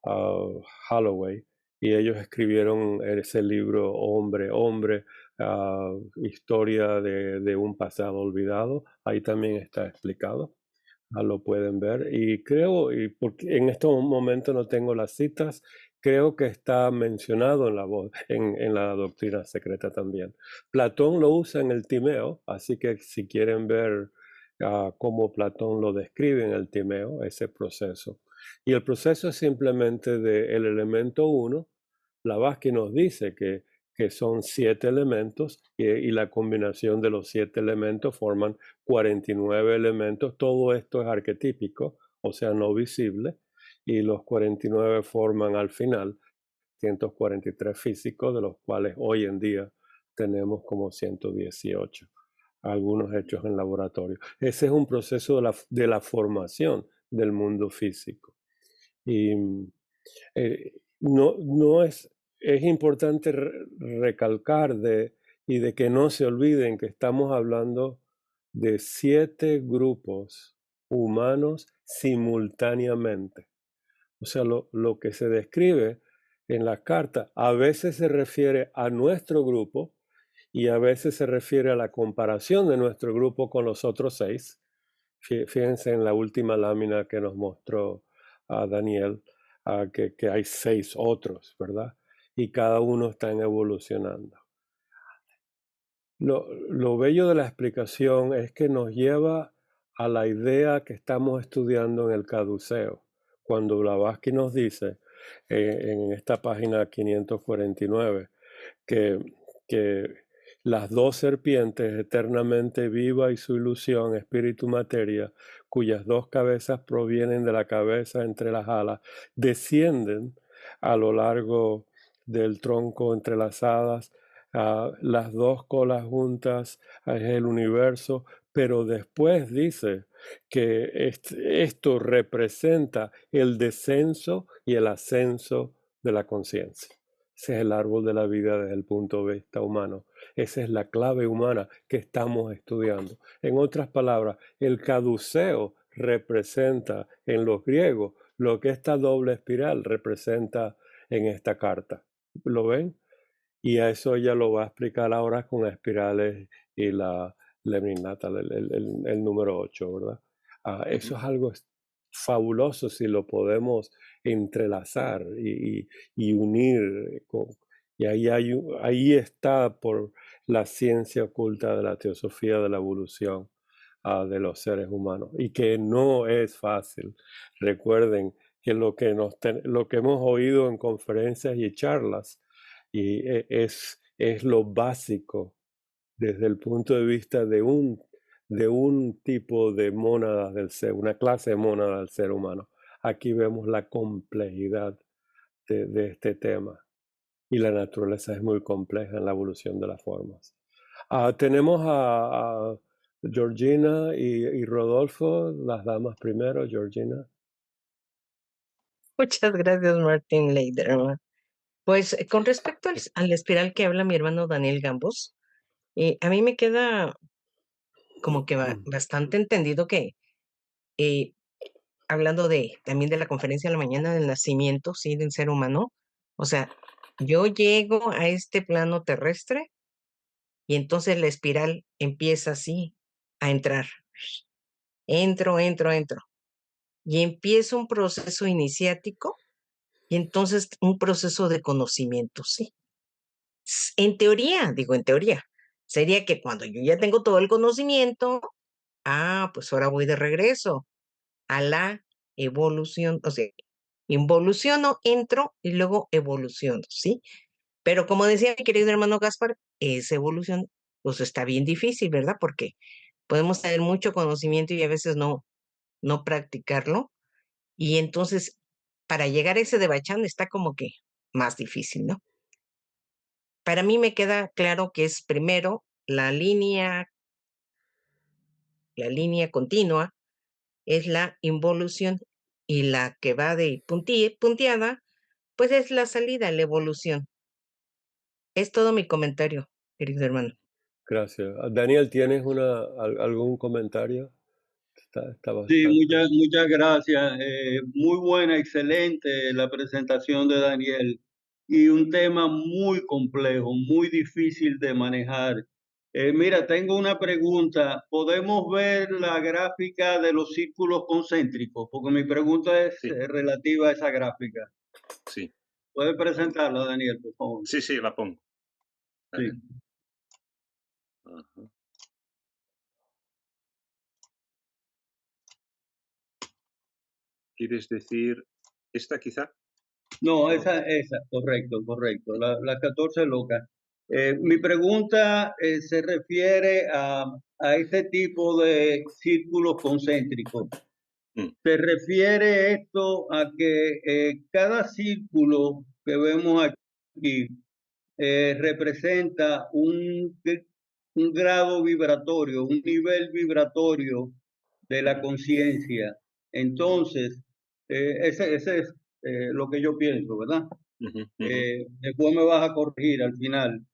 Holloway, y ellos escribieron ese libro Hombre, Hombre, historia de un pasado olvidado. Ahí también está explicado. Lo pueden ver y creo, y porque en este momento no tengo las citas, creo que está mencionado en en la doctrina secreta también. Platón lo usa en el Timeo, así que si quieren ver cómo Platón lo describe en el Timeo, ese proceso. Y el proceso es simplemente del elemento 1. Blavatsky nos dice que son 7 elementos y la combinación de los 7 elementos forman 49 elementos. Todo esto es arquetípico, o sea, no visible, y los 49 forman al final 143 físicos, de los cuales hoy en día tenemos como 118, algunos hechos en laboratorio. Ese es un proceso de la formación del mundo físico. Y no es importante recalcar y de que no se olviden que estamos hablando de 7 grupos humanos simultáneamente. O sea, lo que se describe en la carta a veces se refiere a nuestro grupo y a veces se refiere a la comparación de nuestro grupo con los otros 6. Fíjense en la última lámina que nos mostró Daniel, que hay 6 otros, ¿verdad? Y cada uno está evolucionando. Lo bello de la explicación es que nos lleva a la idea que estamos estudiando en el caduceo. Cuando Blavatsky nos dice en esta página 549 que las dos serpientes, eternamente viva y su ilusión, espíritu materia, cuyas dos cabezas provienen de la cabeza entre las alas, descienden a lo largo del tronco entrelazadas, las dos colas juntas, es el universo, pero después dice que esto representa el descenso y el ascenso de la conciencia. Ese es el árbol de la vida desde el punto de vista humano. Esa es la clave humana que estamos estudiando. En otras palabras, el caduceo representa en los griegos lo que esta doble espiral representa en esta carta. ¿Lo ven? Y a eso ella lo va a explicar ahora con espirales y la Lemnignata, el número 8, ¿verdad? Eso es algo fabuloso si lo podemos entrelazar y unir. Y ahí está por la ciencia oculta de la teosofía de la evolución de los seres humanos. Y que no es fácil. Recuerden que lo que hemos oído en conferencias y charlas es lo básico desde el punto de vista de un tipo de mónadas del ser, una clase de mónadas del ser humano. Aquí vemos la complejidad de este tema y la naturaleza es muy compleja en la evolución de las formas. Tenemos a Georgina y Rodolfo, las damas primero, Georgina. Muchas gracias, Martin Leiderman. Pues con respecto a la espiral que habla mi hermano Daniel Gambos, a mí me queda como que bastante entendido que, hablando también de la conferencia de la mañana del nacimiento, sí, del ser humano, o sea, yo llego a este plano terrestre y entonces la espiral empieza así a entrar. Entro. Y empieza un proceso iniciático y entonces un proceso de conocimiento, sí. En teoría, digo en teoría, sería que cuando yo ya tengo todo el conocimiento, pues ahora voy de regreso a la evolución, o sea, involuciono, entro y luego evoluciono, ¿sí? Pero como decía mi querido hermano Gaspar, esa evolución, pues está bien difícil, ¿verdad? Porque podemos tener mucho conocimiento y a veces no practicarlo. Y entonces, para llegar a ese de Bachán está como que más difícil, ¿no? Para mí me queda claro que es primero la línea continua es la involución y la que va de punteada, pues es la salida, la evolución. Es todo mi comentario, querido hermano. Gracias. Daniel, ¿tienes algún comentario? Está Sí, bastante. muchas gracias. Muy buena, excelente la presentación de Daniel y un tema muy complejo, muy difícil de manejar. Mira, tengo una pregunta. ¿Podemos ver la gráfica de los círculos concéntricos? Porque mi pregunta es Sí, relativa a esa gráfica. sí. ¿Puede presentarla, Daniel, por favor? Sí, la pongo. A Sí. ver. Ajá. ¿Quieres decir esta quizá? No, esa, correcto. La 14 loca. Mi pregunta se refiere a este tipo de círculos concéntricos. Mm, Se refiere esto a que cada círculo que vemos aquí representa un grado vibratorio, un nivel vibratorio de la conciencia. Entonces, ese es lo que yo pienso, ¿verdad? ujú, ujú. Después me vas a corregir al final.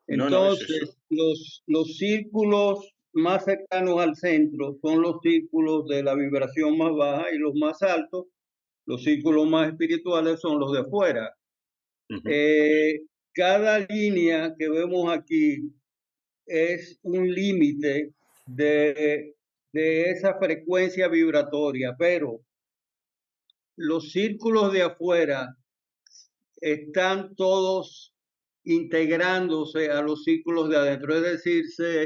No, es eso. Entonces, los círculos más cercanos al centro son los círculos de la vibración más baja y los más altos, los círculos más espirituales son los de afuera. Ujú, Cada línea que vemos aquí es un límite de esa frecuencia vibratoria, pero los círculos de afuera están todos integrándose a los círculos de adentro, es decir,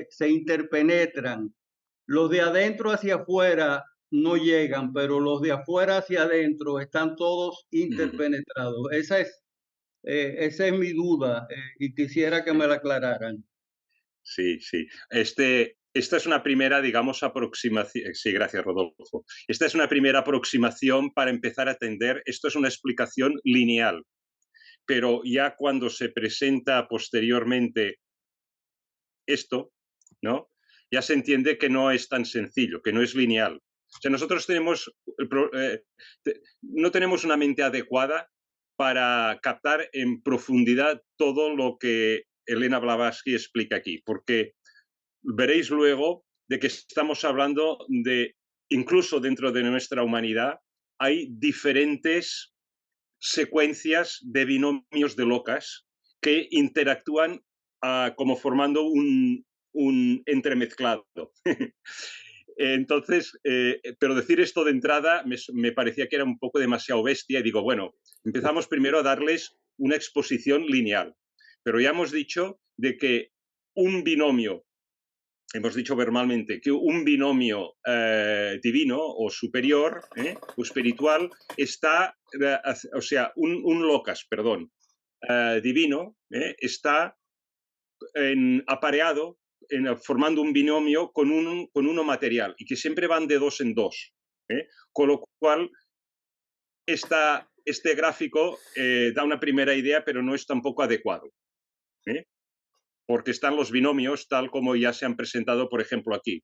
se interpenetran. Los de adentro hacia afuera no llegan, pero los de afuera hacia adentro están todos interpenetrados. Esa es mi duda y quisiera que me la aclararan. Sí, sí. Esta es una primera, digamos, aproximación. Sí, gracias, Rodolfo. Esta es una primera aproximación para empezar a entender. Esto es una explicación lineal, pero ya cuando se presenta posteriormente esto, ¿no? Ya se entiende que no es tan sencillo, que no es lineal. O sea, nosotros no tenemos una mente adecuada para captar en profundidad todo lo que Elena Blavatsky explica aquí, porque veréis luego de que estamos hablando de, incluso dentro de nuestra humanidad, hay diferentes secuencias de binomios de locas que interactúan como formando un entremezclado. Entonces, pero decir esto de entrada me parecía que era un poco demasiado bestia y digo, bueno, empezamos primero a darles una exposición lineal, pero ya hemos dicho de que un binomio, hemos dicho verbalmente, que un binomio divino o superior o espiritual está, o sea, un locus, perdón, divino, está apareado formando un binomio con uno material y que siempre van de dos en dos. Con lo cual, este gráfico da una primera idea, pero no es tampoco adecuado. Porque están los binomios tal como ya se han presentado, por ejemplo, aquí.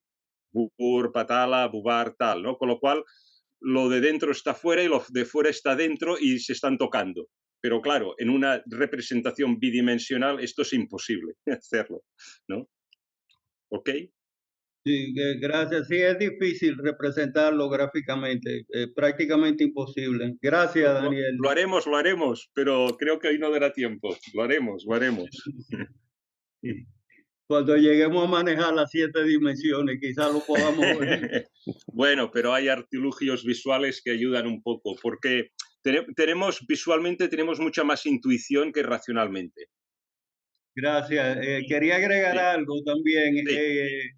Bubur, Patala, Bubar, tal, ¿no? Con lo cual, lo de dentro está fuera y lo de fuera está dentro y se están tocando. Pero claro, en una representación bidimensional esto es imposible hacerlo, ¿no? ¿Ok? Sí, gracias. Sí, es difícil representarlo gráficamente, prácticamente imposible. Gracias, Daniel. Lo haremos, pero creo que hoy no dará tiempo. Lo haremos. Cuando lleguemos a manejar las 7 dimensiones, quizás lo podamos ver. Bueno, pero hay artilugios visuales que ayudan un poco, porque visualmente tenemos mucha más intuición que racionalmente. Gracias. Quería agregar algo también. Sí.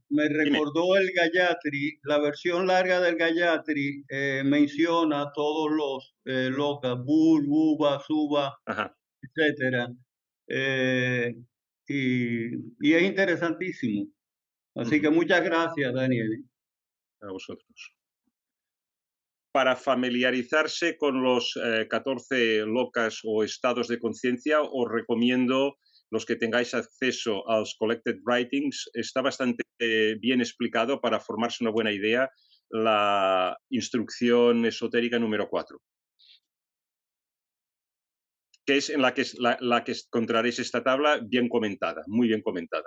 Me recordó el Gayatri, la versión larga del Gayatri menciona todos los lokas, Bur, Buba, Suba, etcétera. Y es interesantísimo. Así que muchas gracias, Daniel. A vosotros. Para familiarizarse con los 14 lokas o estados de conciencia, os recomiendo los que tengáis acceso a los Collected Writings. Está bastante bien explicado para formarse una buena idea la instrucción esotérica número 4. Que es en la que encontraréis esta tabla bien comentada, muy bien comentada.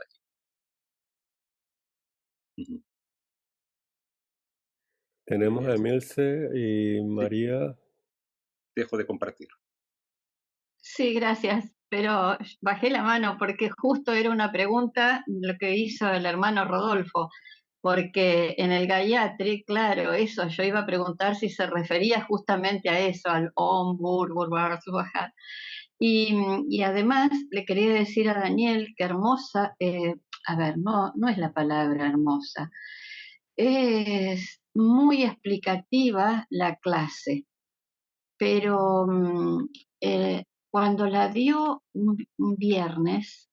Tenemos a Emilce y María. Dejo de compartir. Sí, gracias, pero bajé la mano porque justo era una pregunta lo que hizo el hermano Rodolfo, porque en el Gayatri, claro, eso, yo iba a preguntar si se refería justamente a eso, al Om, Bur, Burbar, Subahat. Y además le quería decir a Daniel que hermosa, a ver, no es la palabra hermosa, es muy explicativa la clase, pero cuando la dio un viernes,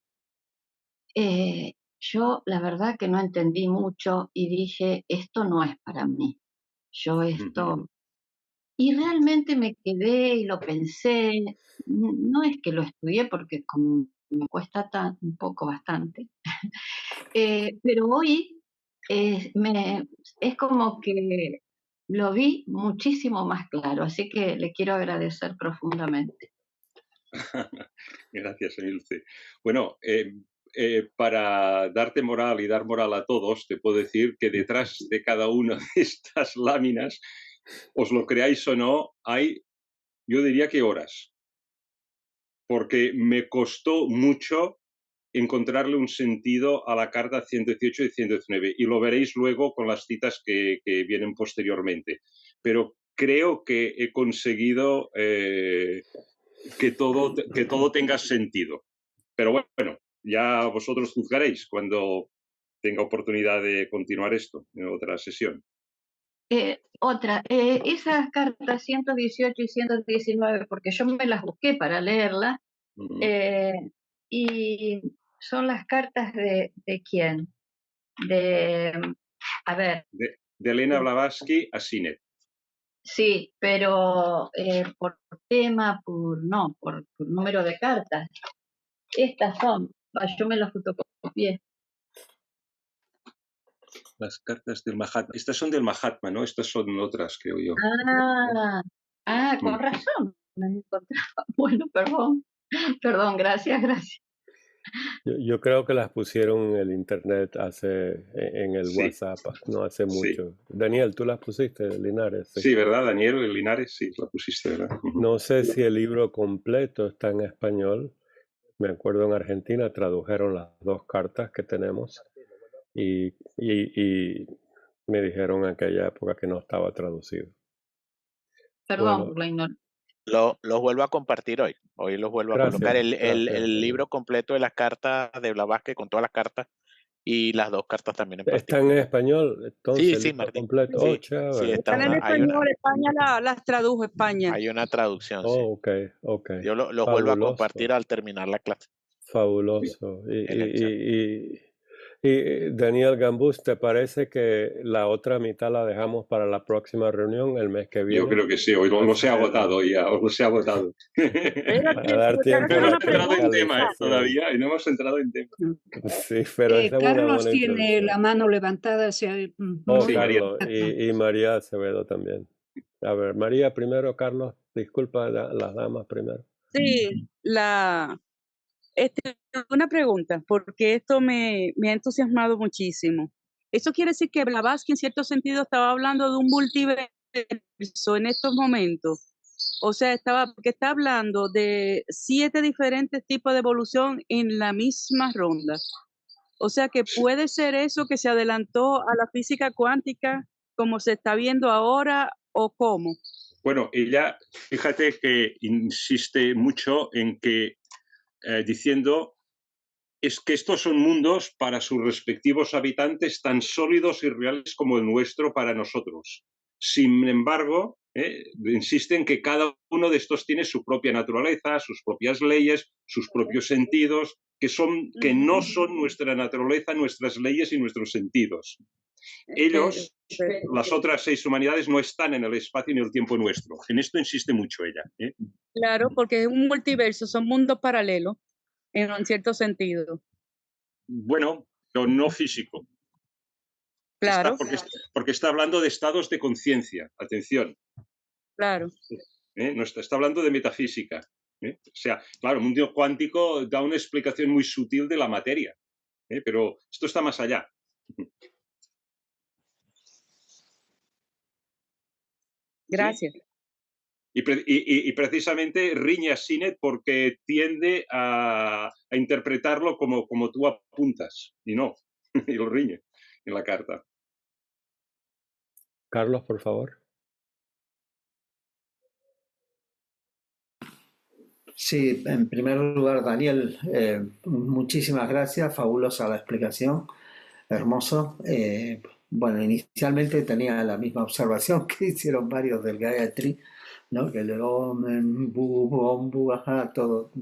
yo la verdad que no entendí mucho y dije, esto no es para mí. Yo esto... Y realmente me quedé y lo pensé. No es que lo estudié porque como me cuesta un poco bastante, pero hoy es como que lo vi muchísimo más claro, así que le quiero agradecer profundamente. Gracias, Emilce. Bueno, para darte moral y dar moral a todos, te puedo decir que detrás de cada una de estas láminas, os lo creáis o no, hay, yo diría que horas, porque me costó mucho encontrarle un sentido a la carta 118 y 119, y lo veréis luego con las citas que vienen posteriormente. Pero creo que he conseguido que todo tenga sentido. Pero bueno, ya vosotros juzgaréis cuando tenga oportunidad de continuar esto en otra sesión. Esas cartas 118 y 119, porque yo me las busqué para leerlas, y ¿Son las cartas de quién? A ver, De Elena Blavatsky a Sinet. sí, pero por tema, por número de cartas. Estas son, yo me las fotocopié. Las cartas del Mahatma. Estas son del Mahatma, ¿no? Estas son otras, creo yo. Con razón. Me encontraba. Bueno, perdón, gracias. Yo creo que las pusieron en el internet en el Sí. WhatsApp, no hace Sí. mucho. Daniel, ¿tú las pusiste, Linares? Sí, ¿verdad, Daniel? Linares, sí, la pusiste, ¿verdad? No sé si el libro completo está en español. Me acuerdo en Argentina tradujeron las 2 cartas que tenemos y me dijeron en aquella época que no estaba traducido. Perdón Bueno, por la ignorancia. Los vuelvo a compartir hoy. Hoy los vuelvo a colocar. gracias. El libro completo de las cartas de Blavatsky con todas las cartas y las 2 cartas también en ¿Está particular. en español? Entonces, Sí, el sí, libro Martín. completo. Sí, Oh, sí, chévere. está Están en español, España las tradujo, España. hay una traducción, sí. Oh, ok. Yo los vuelvo a Fabuloso. compartir al terminar la clase. Fabuloso. En el chat. Y Daniel Gambús, ¿te parece que la otra mitad la dejamos para la próxima reunión el mes que viene? Yo creo que sí, hoy los he agotado ya, os he agotado. Para dar tiempo No a la hemos entrado en tema fiscalización. todavía y no hemos entrado en tema. Sí, pero esa es una Carlos buena tiene introducción. la mano levantada hacia Oh, Sí, María. Carlos, y María Acevedo también. A ver, María primero, Carlos, disculpa, las damas primero. Sí, una pregunta, porque esto me ha entusiasmado muchísimo. ¿Eso quiere decir que Blavatsky en cierto sentido estaba hablando de un multiverso en estos momentos? O sea, porque está hablando de 7 diferentes tipos de evolución en la misma ronda. O sea, que puede ser eso que se adelantó a la física cuántica como se está viendo ahora o cómo. Bueno, ella, fíjate que insiste mucho en que diciendo es que estos son mundos para sus respectivos habitantes tan sólidos y reales como el nuestro para nosotros. Sin embargo, insiste en que cada uno de estos tiene su propia naturaleza, sus propias leyes, sus propios sentidos, que no son nuestra naturaleza, nuestras leyes y nuestros sentidos. Ellos, las otras 6 humanidades, no están en el espacio ni el tiempo nuestro. En esto insiste mucho ella. Claro, porque es un multiverso, son mundos paralelos, en cierto sentido. Bueno, pero no físico. Claro. Porque está hablando de estados de conciencia. Atención. Claro. No está hablando de metafísica. O sea, claro, el mundo cuántico da una explicación muy sutil de la materia. Pero esto está más allá. Gracias. ¿Sí? Y precisamente riñe a Sinet porque tiende a interpretarlo como tú apuntas, y no, y lo riñe en la carta. Carlos, por favor. Sí, en primer lugar, Daniel, muchísimas gracias, fabulosa la explicación, hermoso. Bueno, inicialmente tenía la misma observación que hicieron varios del Gayatri, ¿no? Que el Om, Bu, Bom, Bu, ajá,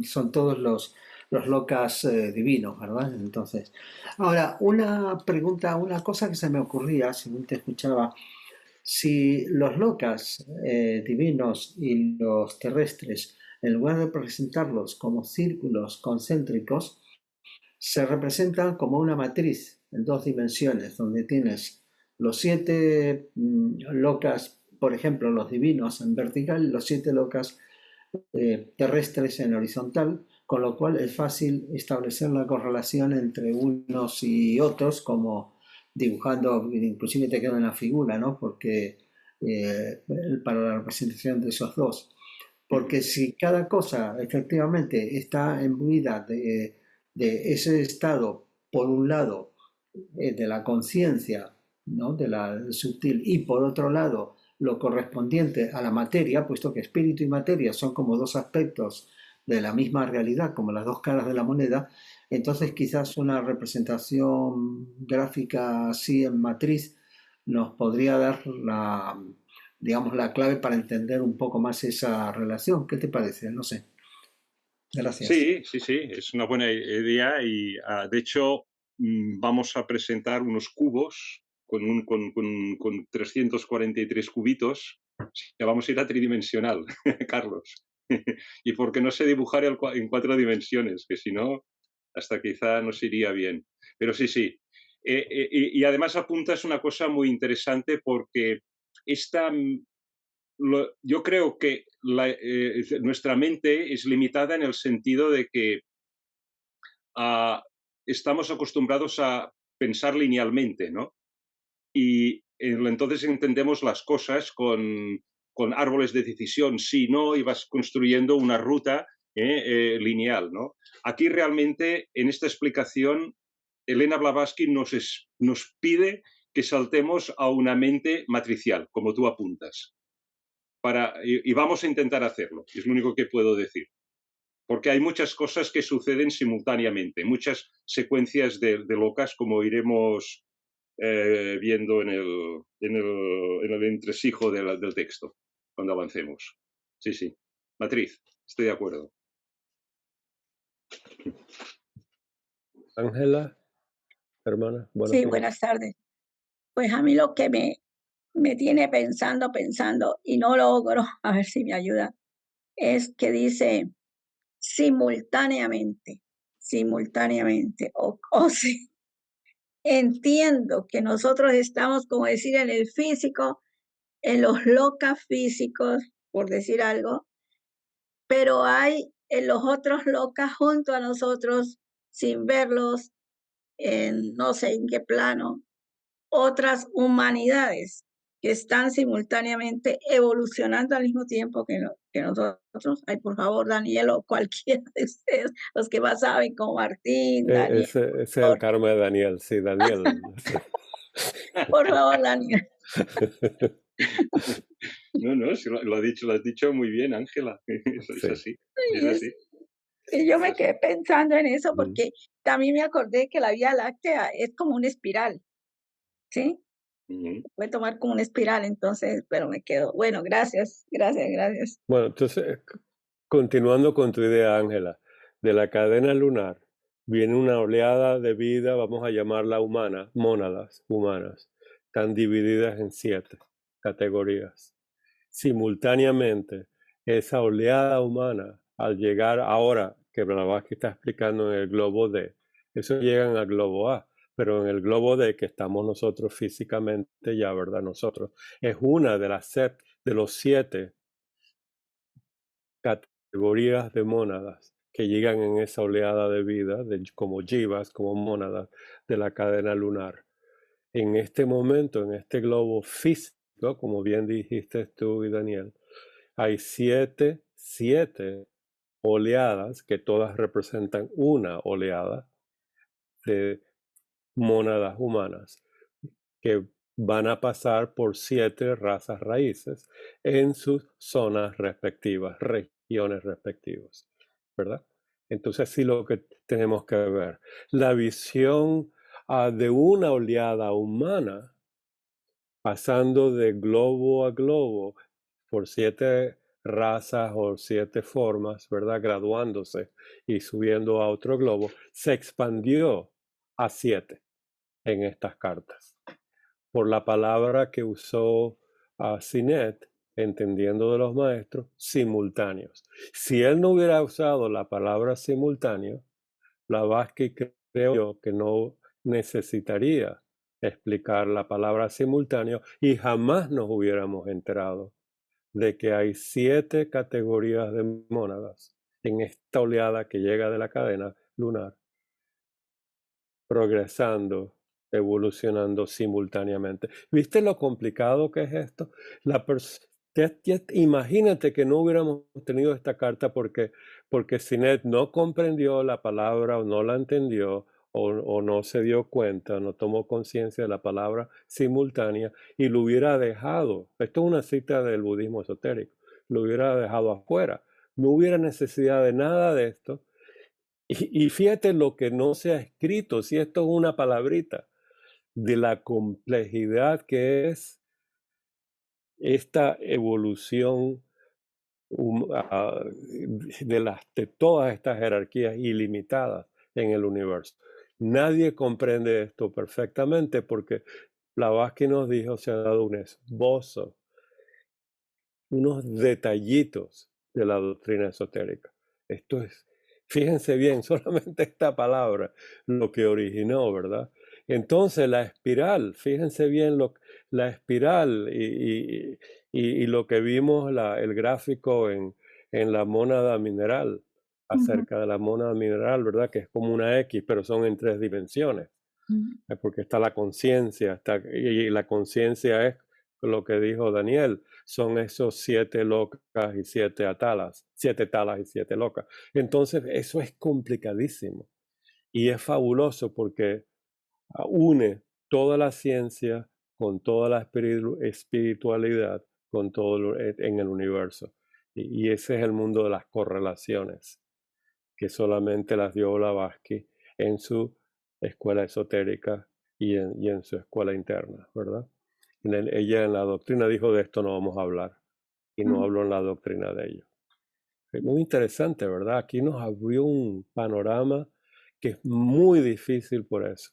son todos los locas divinos, ¿verdad? Entonces, ahora, una pregunta, una cosa que se me ocurría, según te escuchaba, si los locas divinos y los terrestres, en lugar de representarlos como círculos concéntricos, se representan como una matriz en 2 dimensiones, donde tienes los 7 locas, por ejemplo, los divinos en vertical y los 7 locas terrestres en horizontal, con lo cual es fácil establecer la correlación entre unos y otros, como dibujando, inclusive te queda una figura, ¿no? Porque para la representación de esos dos. Porque si cada cosa efectivamente está imbuida de ese estado, por un lado, de la conciencia, ¿no? De la sutil, y por otro lado, lo correspondiente a la materia, puesto que espíritu y materia son como 2 aspectos de la misma realidad, como las 2 caras de la moneda, entonces quizás una representación gráfica así en matriz nos podría dar digamos, la clave para entender un poco más esa relación. ¿Qué te parece? No sé. Gracias. Sí, sí, sí, es una buena idea y de hecho vamos a presentar unos cubos con 343 cubitos que vamos a ir a tridimensional, Carlos. Y porque no sé dibujar en 4 dimensiones, que si no, hasta quizá nos iría bien. Pero sí, sí. Y además apuntas una cosa muy interesante porque esta yo creo que nuestra mente es limitada en el sentido de que estamos acostumbrados a pensar linealmente, ¿no? Y entonces entendemos las cosas con árboles de decisión, sí, no, y vas construyendo una ruta lineal, ¿no? Aquí realmente, en esta explicación, Elena Blavatsky nos pide que saltemos a una mente matricial, como tú apuntas. Y vamos a intentar hacerlo, es lo único que puedo decir. Porque hay muchas cosas que suceden simultáneamente, muchas secuencias de locas, como iremos viendo en el entresijo del texto, cuando avancemos. Sí, sí. Matriz, estoy de acuerdo. Ángela, hermana, buenas Sí, noches. buenas tardes. Pues a mí lo que me tiene pensando y no logro, a ver si me ayuda, es que dice simultáneamente, o sí, entiendo que nosotros estamos, como decir, en el físico, en los locas físicos, por decir algo, pero hay en los otros locas junto a nosotros, sin verlos, en no sé en qué plano, otras humanidades que están simultáneamente evolucionando al mismo tiempo que nosotros. Ay, por favor, Daniel, o cualquiera de ustedes, los que más saben, como Martín, Daniel. Ese es el karma de Daniel, sí, Daniel. Por favor, Daniel. No, sí, lo has dicho muy bien, Ángela. Es Sí. así. Es así. Y yo me quedé pensando en eso porque también me acordé que la Vía Láctea es como una espiral, ¿sí? Puede tomar como una espiral, entonces, pero me quedo. Bueno, gracias. Bueno, entonces, continuando con tu idea, Ángela, de la cadena lunar viene una oleada de vida, vamos a llamarla humana, mónadas humanas, están divididas en 7 categorías. Simultáneamente, esa oleada humana, al llegar ahora, que Blavatsky está explicando en el globo D, eso llegan al globo A, pero en el globo D, que estamos nosotros físicamente ya, ¿verdad? Nosotros, es una de los 7 categorías de mónadas que llegan en esa oleada de vida, como jivas, como mónadas de la cadena lunar. En este momento, en este globo físico, como bien dijiste tú y Daniel, hay 7 oleadas que todas representan una oleada de mónadas humanas que van a pasar por 7 razas raíces en sus zonas respectivas, regiones respectivas, ¿verdad? Entonces sí lo que tenemos que ver. La visión de una oleada humana pasando de globo a globo por 7 razas o 7 formas, ¿verdad? Graduándose y subiendo a otro globo, se expandió a 7 en estas cartas. Por la palabra que usó Sinet, entendiendo de los maestros, simultáneos. Si él no hubiera usado la palabra simultáneo, Blavatsky creo yo que no necesitaría explicar la palabra simultáneo y jamás nos hubiéramos enterado de que hay 7 categorías de mónadas en esta oleada que llega de la cadena lunar, progresando, evolucionando simultáneamente. ¿Viste lo complicado que es esto? Imagínate que no hubiéramos tenido esta carta porque Sinet no comprendió la palabra o no la entendió o no se dio cuenta, no tomó conciencia de la palabra simultánea y lo hubiera dejado. Esto es una cita del budismo esotérico. Lo hubiera dejado afuera. No hubiera necesidad de nada de esto. Y fíjate lo que no se ha escrito, si esto es una palabrita, de la complejidad que es esta evolución de todas estas jerarquías ilimitadas en el universo. Nadie comprende esto perfectamente porque Blavatsky nos dijo, se ha dado un esbozo, unos detallitos de la doctrina esotérica. Esto es, fíjense bien, solamente esta palabra lo que originó, ¿verdad? Entonces la espiral, fíjense bien la espiral y lo que vimos, el gráfico en la mónada mineral, acerca de la mónada mineral, ¿verdad? Que es como una X, pero son en 3 dimensiones. Porque está la conciencia, y la conciencia es lo que dijo Daniel, son esos 7 locas y 7 talas, 7 talas y 7 locas. Entonces eso es complicadísimo y es fabuloso porque une toda la ciencia con toda la espiritualidad, con todo en el universo. Y ese es el mundo de las correlaciones, que solamente las dio Blavatsky en su escuela esotérica y en su escuela interna, ¿verdad? Ella en la doctrina dijo, de esto no vamos a hablar, y no habló en la doctrina de ellos. Es muy interesante, ¿verdad? Aquí nos abrió un panorama que es muy difícil por eso.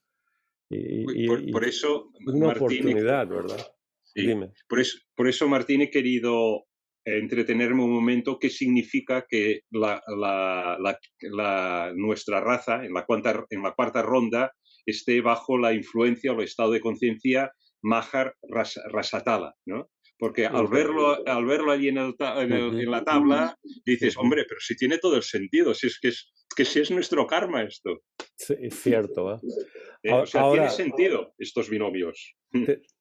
Por eso, una Martín, oportunidad, ¿verdad? Sí, Dime. Por eso, Martín, he querido entretenerme un momento qué significa que nuestra raza, en la cuarta ronda, esté bajo la influencia o el estado de conciencia Mahar Rasatala, ¿no? Porque al verlo allí en la tabla, dices, hombre, pero si tiene todo el sentido, si es nuestro karma esto. Sí, es cierto, ¿eh? O sea, ahora, tiene sentido estos binomios.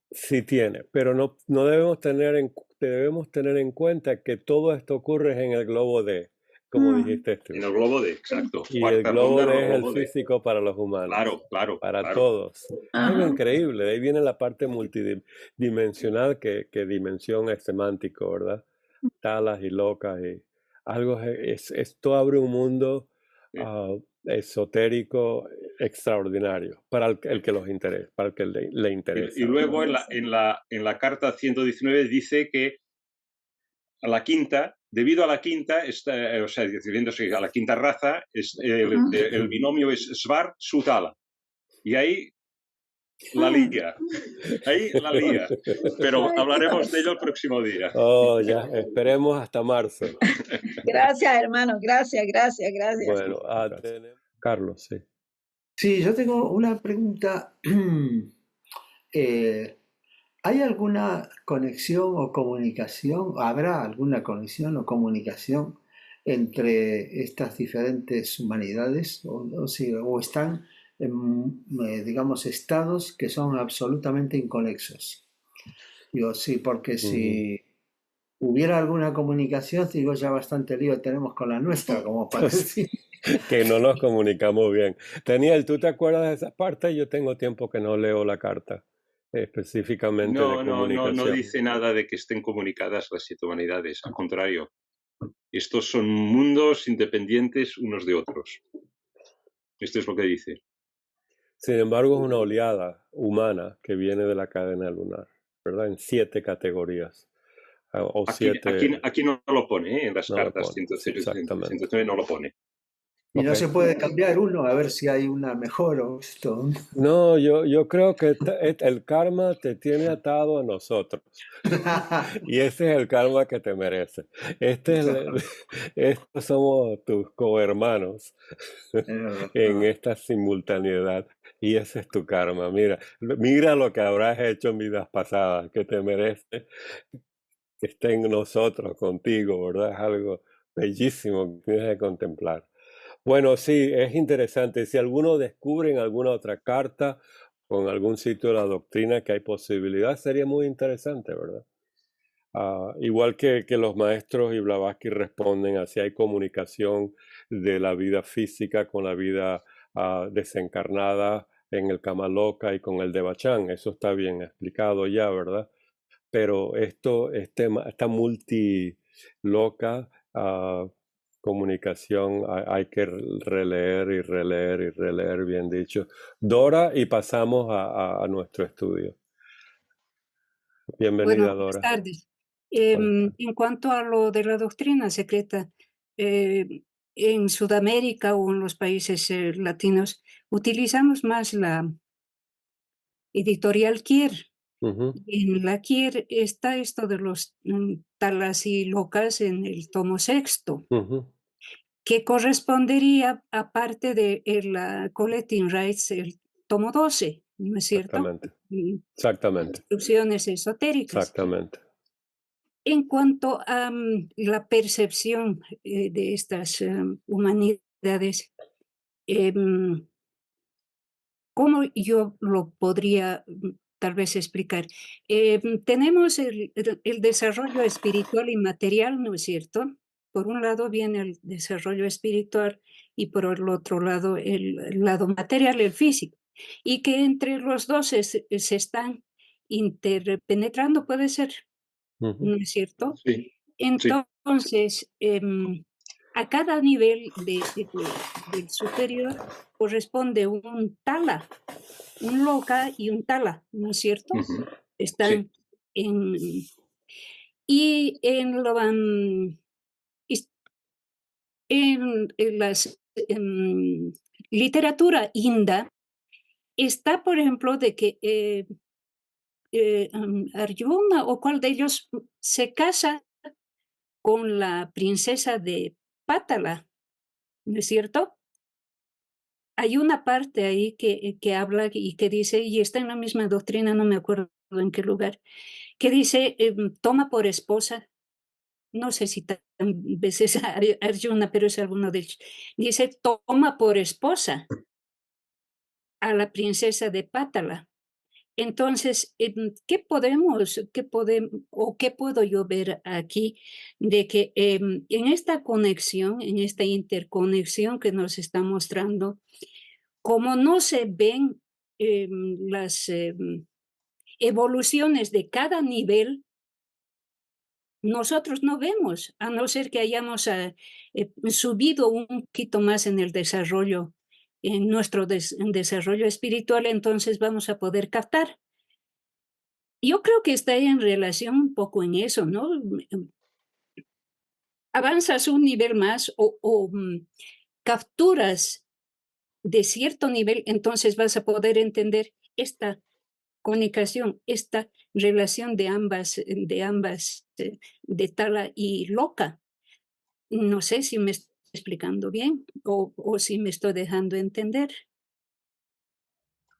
Sí tiene, pero no debemos tener en cuenta que todo esto ocurre en el globo D, como dijiste tú. En el globo D, exacto. Y el globo D es el físico para los humanos. Claro. Para todos. Es algo increíble. De ahí viene la parte multidimensional, que dimensión es semántico, ¿verdad? Talas y locas. Y algo esto abre un mundo esotérico extraordinario para el que los interesa, para el que le interesa. Y luego en la carta 119 dice que a la quinta, debido a la quinta, o sea, refiriéndose a la quinta raza, el binomio es Svar Sutala. Y ahí la lía. Pero hablaremos de ello el próximo día. Oh, ya, esperemos hasta marzo. Gracias, hermano, gracias. Bueno, Carlos, sí. Sí, yo tengo una pregunta. ¿Hay alguna conexión o comunicación? ¿Habrá alguna conexión o comunicación entre estas diferentes humanidades? ¿O están en, digamos, estados que son absolutamente inconexos? Digo, sí, porque si hubiera alguna comunicación, digo, ya bastante lío tenemos con la nuestra, como para decir. Que no nos comunicamos bien. Daniel, ¿tú te acuerdas de esa parte? Yo tengo tiempo que no leo la carta específicamente de comunicación. No dice nada de que estén comunicadas las 7 humanidades, al contrario. Estos son mundos independientes unos de otros. Esto es lo que dice. Sin embargo, es una oleada humana que viene de la cadena lunar, ¿verdad? En 7 categorías. Aquí no lo pone, en las cartas 109 no lo pone. Y no se puede cambiar uno a ver si hay una mejor o esto. No, yo creo que el karma te tiene atado a nosotros. Y ese es el karma que te merece. Estos somos tus cohermanos en esta simultaneidad. Y ese es tu karma. Mira lo que habrás hecho en vidas pasadas, que te merece que esté en nosotros, contigo, ¿verdad? Es algo bellísimo que tienes que contemplar. Bueno, sí, es interesante. Si alguno descubre en alguna otra carta o en algún sitio de la doctrina que hay posibilidad, sería muy interesante, ¿verdad? Igual que los maestros y Blavatsky responden a si hay comunicación de la vida física con la vida desencarnada en el Kamaloka y con el Devachan. Eso está bien explicado ya, ¿verdad? Pero esta multiloca comunicación hay que releer, bien dicho. Dora, y pasamos a nuestro estudio. Bienvenida, Bueno, Dora. buenas tardes. En cuanto a lo de la doctrina secreta, en Sudamérica o en los países latinos utilizamos más la editorial Kier. Ujú, En la Kier está esto de los talas y locas en el tomo 6º, ujú, que correspondería a parte de la Collecting Rights, el tomo 12, ¿no es cierto? exactamente, exactamente, Instrucciones esotéricas. exactamente. En cuanto a la percepción de estas humanidades, em, ¿cómo yo lo podría tal vez explicar? Tenemos el desarrollo espiritual y material, ¿no es cierto? Por un lado viene el desarrollo espiritual y por el otro lado el lado material, el físico. Y que entre los dos se están interpenetrando, puede ser, Ujú, ¿no es cierto? Sí, sí. Entonces, a cada nivel del superior corresponde un tala, un loka y un tala, ¿no es cierto? Ujú, sí. Están en... Y en lo en las literatura inda está, por ejemplo, de que Arjuna o cuál de ellos se casa con la princesa de Pátala, ¿no es cierto? Hay una parte ahí que habla y que dice, y está en la misma doctrina, no me acuerdo en qué lugar, que dice, toma por esposa, no sé si tal vez es Arjuna, pero es alguno de ellos, dice, toma por esposa a la princesa de Pátala. Entonces, ¿qué puedo yo ver aquí de que en esta conexión, en esta interconexión que nos está mostrando, como no se ven las evoluciones de cada nivel, nosotros no vemos, a no ser que hayamos subido un poquito más en el desarrollo, en nuestro desarrollo espiritual, entonces vamos a poder captar. Yo creo que está en relación un poco en eso, ¿no? Avanzas un nivel más o capturas de cierto nivel, entonces vas a poder entender esta comunicación, esta relación de ambas, de Tala y Loca. No sé si me estoy explicando bien o si me estoy dejando entender.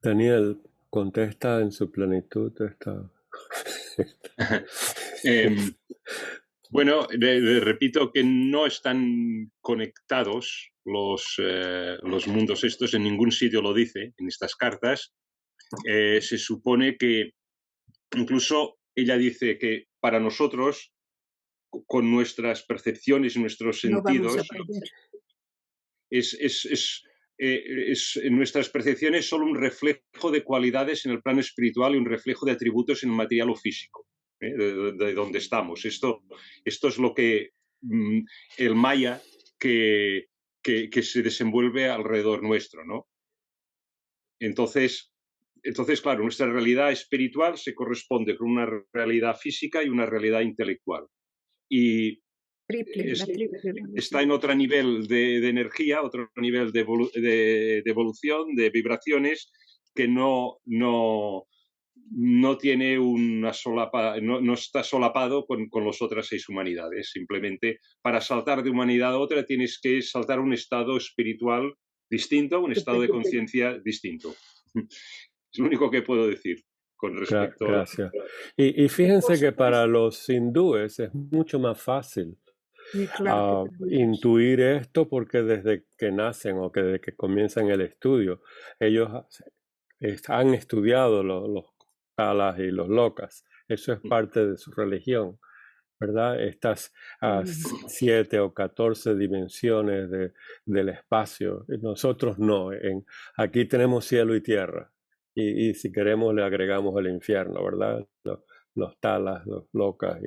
Daniel, contesta en su plenitud esta. Bueno, repito que no están conectados los mundos estos, en ningún sitio lo dice, en estas cartas. Se supone que incluso ella dice que para nosotros, con nuestras percepciones y nuestros No vamos a sentidos, nuestras percepciones son un reflejo de cualidades en el plano espiritual y un reflejo de atributos en el material o físico, de donde estamos. Esto es lo que el maya que se desenvuelve alrededor nuestro, ¿no? Entonces, claro, nuestra realidad espiritual se corresponde con una realidad física y una realidad intelectual. Y está en otro nivel de energía, otro nivel de evolución, de vibraciones, que no tiene una no está solapado con las otras 6 humanidades. Simplemente para saltar de humanidad a otra tienes que saltar a un estado espiritual distinto, un estado de conciencia distinto. Es lo único que puedo decir con respecto Gracias. Y fíjense que para los hindúes es mucho más fácil intuir esto porque desde que nacen o que desde que comienzan el estudio, ellos han estudiado los talas y los locas. Eso es parte de su religión, ¿verdad? Estas 7 o 14 dimensiones del espacio. Nosotros no. Aquí tenemos cielo y tierra. Y si queremos le agregamos el infierno, ¿verdad? Los talas, los locas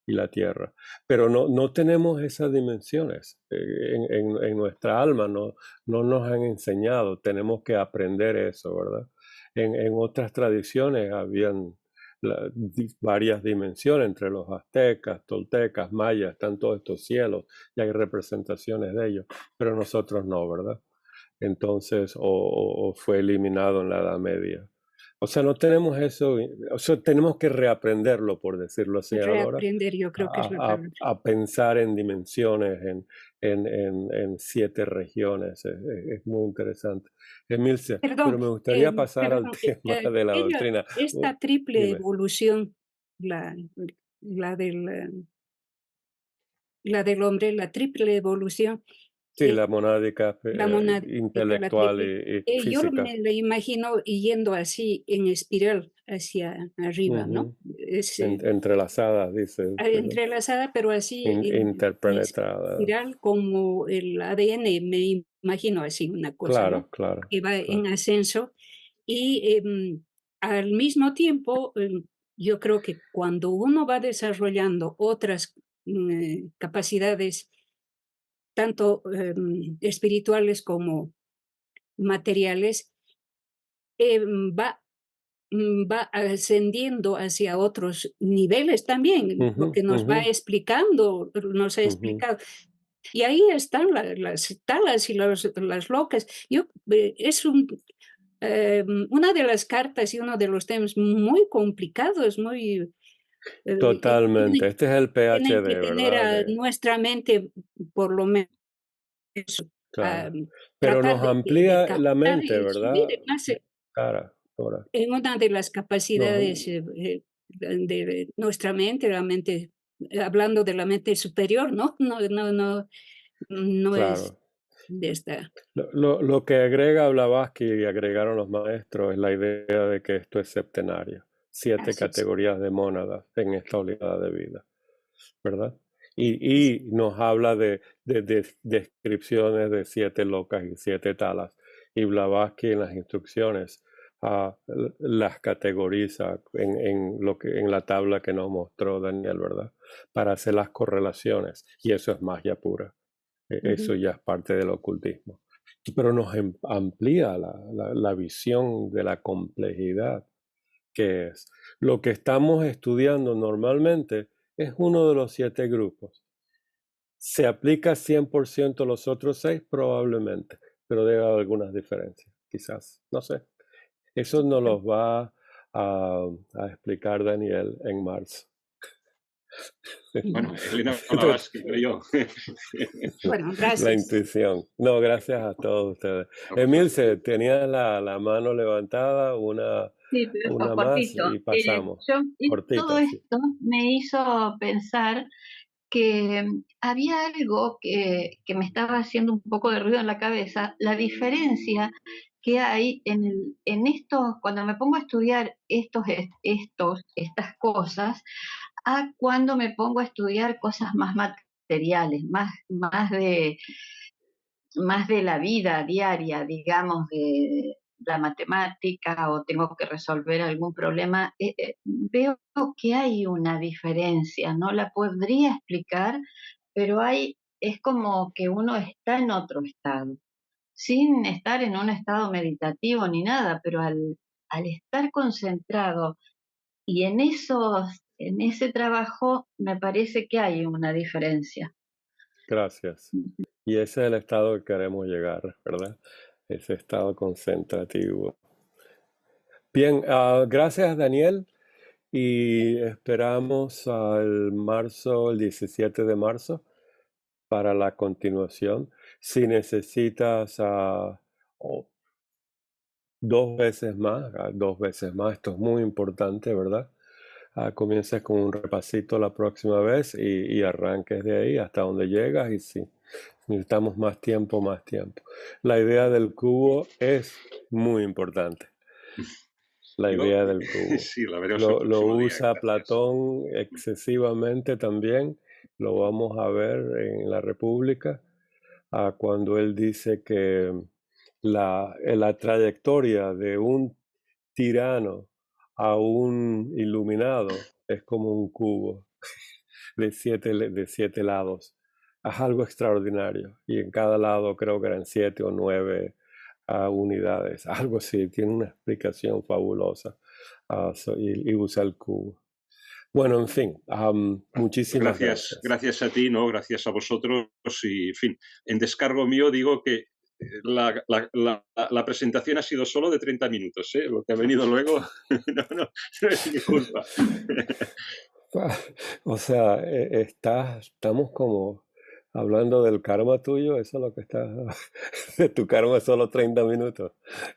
y la tierra. Pero no tenemos esas dimensiones. En nuestra alma no nos han enseñado. Tenemos que aprender eso, ¿verdad? En otras tradiciones habían varias dimensiones entre los aztecas, toltecas, mayas, están todos estos cielos y hay representaciones de ellos, pero nosotros no, ¿verdad? Entonces, o fue eliminado en la Edad Media. O sea, no tenemos eso, o sea, tenemos que reaprenderlo, por decirlo así ahora, Reaprender, yo creo que es la palabra. a pensar en dimensiones, en 7 regiones. Es muy interesante. Emilce, pero Perdón, me gustaría pasar al perdón, tema de la doctrina. esta triple Dime. evolución, la, la del, la del hombre, la triple evolución, Sí, la monádica, la monádica, la intelectual triple, y yo física. me la imagino yendo así en espiral hacia arriba, ¿no? Es, Entrelazadas, dices. entrelazada, pero así en Interpenetrada. espiral como el ADN, me imagino así una cosa, Claro, ¿no? claro. Que va claro. en ascenso y al mismo tiempo, yo creo que cuando uno va desarrollando otras capacidades, tanto espirituales como materiales, va ascendiendo hacia otros niveles también, porque nos va explicando, nos ha explicado. Y ahí están las talas y las locas. Es una de las cartas y uno de los temas muy complicados, muy... Totalmente. Este es el tienen PhD, que tener ¿verdad? a nuestra mente, por lo menos, Claro. Pero tratar nos de amplía captar la mente, y ¿verdad? subir más Cara, ahora. en una de las capacidades No. de nuestra mente, la mente, hablando de la mente superior, ¿no? No es Claro. de esta. Lo que agrega Blavatsky y agregaron los maestros es la idea de que esto es septenario. 7 Así es. categorías de mónadas en esta oleada de vida, ¿verdad? Y nos habla de descripciones de 7 locas y 7 talas. Y Blavatsky en las instrucciones las categoriza en la tabla que nos mostró Daniel, ¿verdad? Para hacer las correlaciones. Y eso es magia pura. Eso ya es parte del ocultismo. Pero nos amplía la visión de la complejidad que es. Lo que estamos estudiando normalmente es uno de los 7 grupos. ¿Se aplica 100% a los otros 6? Probablemente, pero debe haber algunas diferencias, quizás, no sé. Eso nos lo va a explicar Daniel en marzo. Bueno, Elena Blavatsky, creo yo. Bueno, La gracias. intuición. No, gracias a todos ustedes. Emilce, tenía la mano levantada, Sí, pero una más cortito. y pasamos. Todo Cortita, sí. esto me hizo pensar que había algo que me estaba haciendo un poco de ruido en la cabeza, la diferencia que hay en estos, cuando me pongo a estudiar estas cosas, a cuando me pongo a estudiar cosas más materiales, más de la vida diaria, digamos, de la matemática o tengo que resolver algún problema, veo que hay una diferencia, no la podría explicar, pero es como que uno está en otro estado, sin estar en un estado meditativo ni nada, pero al estar concentrado y en ese trabajo me parece que hay una diferencia. Gracias. Y ese es el estado que queremos llegar, ¿verdad? Ese estado concentrativo. Bien, gracias Daniel y esperamos el 17 de marzo para la continuación. Si necesitas 2 veces más, esto es muy importante, ¿verdad? Comiences con un repasito la próxima vez y arranques de ahí hasta donde llegas y si necesitamos más tiempo, más tiempo. La idea del cubo es muy importante. La idea del cubo. Sí, la veremos Lo el próximo día, usa gracias. Platón excesivamente también. Lo vamos a ver en la República cuando él dice que la trayectoria de un tirano a un iluminado es como un cubo de 7 lados. Es algo extraordinario. Y en cada lado creo que eran 7 o 9 unidades. Algo así. Tiene una explicación fabulosa. y usa el cubo. Bueno, en fin, muchísimas gracias. Gracias a ti, ¿no? Gracias a vosotros y, en fin, en descargo mío digo que la presentación ha sido solo de 30 minutos, ¿eh? Lo que ha venido luego no es mi culpa. O sea, estamos como hablando del karma tuyo, eso es lo que está, de tu karma es solo 30 minutos.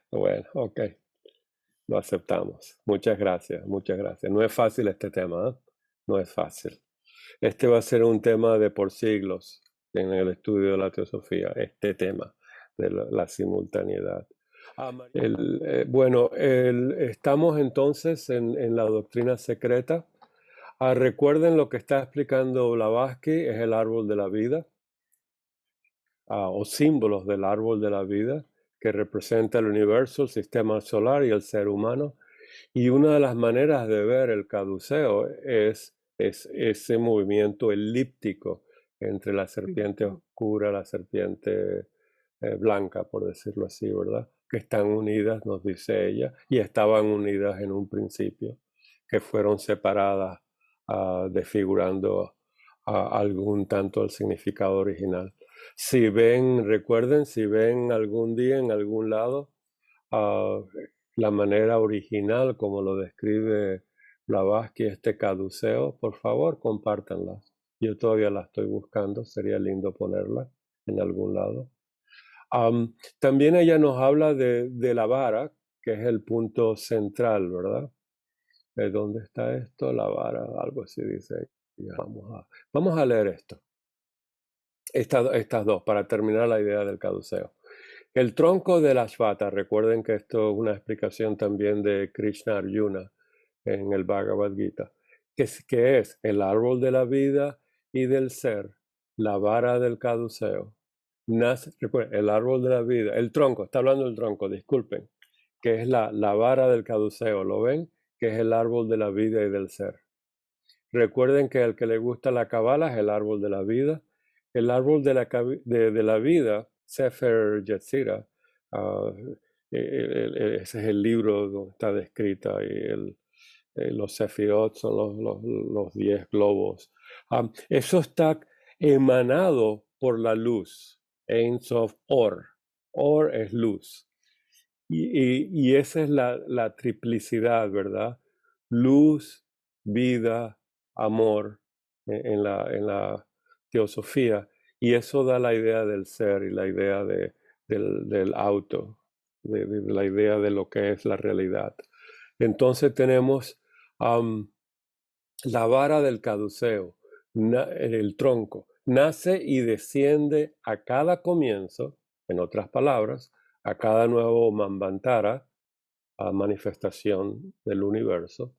Bueno, ok, lo aceptamos. Muchas gracias, muchas gracias. No es fácil este tema, ¿eh? No es fácil. Este va a ser un tema de por siglos en el estudio de la teosofía, este tema de la simultaneidad. Estamos entonces en la doctrina secreta. Recuerden lo que está explicando Blavatsky, es el árbol de la vida, o símbolos del árbol de la vida, que representa el universo, el sistema solar y el ser humano. Y una de las maneras de ver el caduceo es ese movimiento elíptico entre la serpiente oscura y la serpiente blanca, por decirlo así, ¿verdad? Que están unidas, nos dice ella, y estaban unidas en un principio, que fueron separadas, desfigurando algún tanto el significado original. Si ven, recuerden, si ven algún día en algún lado la manera original como lo describe Blavatsky, este caduceo, por favor, compártanla. Yo todavía la estoy buscando, sería lindo ponerla en algún lado. También ella nos habla de la vara, que es el punto central, ¿verdad? ¿De dónde está esto? La vara, algo así dice. Vamos a leer esto. Estas dos, para terminar la idea del caduceo. El tronco del Ashvata, recuerden que esto es una explicación también de Krishna Arjuna en el Bhagavad Gita, que es el árbol de la vida y del ser, la vara del caduceo. Recuerden, el árbol de la vida, el tronco, está hablando del tronco, disculpen, que es la vara del caduceo, ¿lo ven? Que es el árbol de la vida y del ser. Recuerden que al que le gusta la Kabbalah es el árbol de la vida. El árbol de la vida, Sefer Yetzirah, ese es el libro donde está descrita, y los Sefirot son los 10 globos. Eso está emanado por la luz, Ein Sof Or. Or es luz. Y esa es la triplicidad, ¿verdad? Luz, vida, amor en la teosofía, y eso da la idea del ser y la idea del auto, de la idea de lo que es la realidad. Entonces tenemos la vara del caduceo, el tronco, nace y desciende a cada comienzo, en otras palabras, a cada nuevo Manvantara, a manifestación del universo,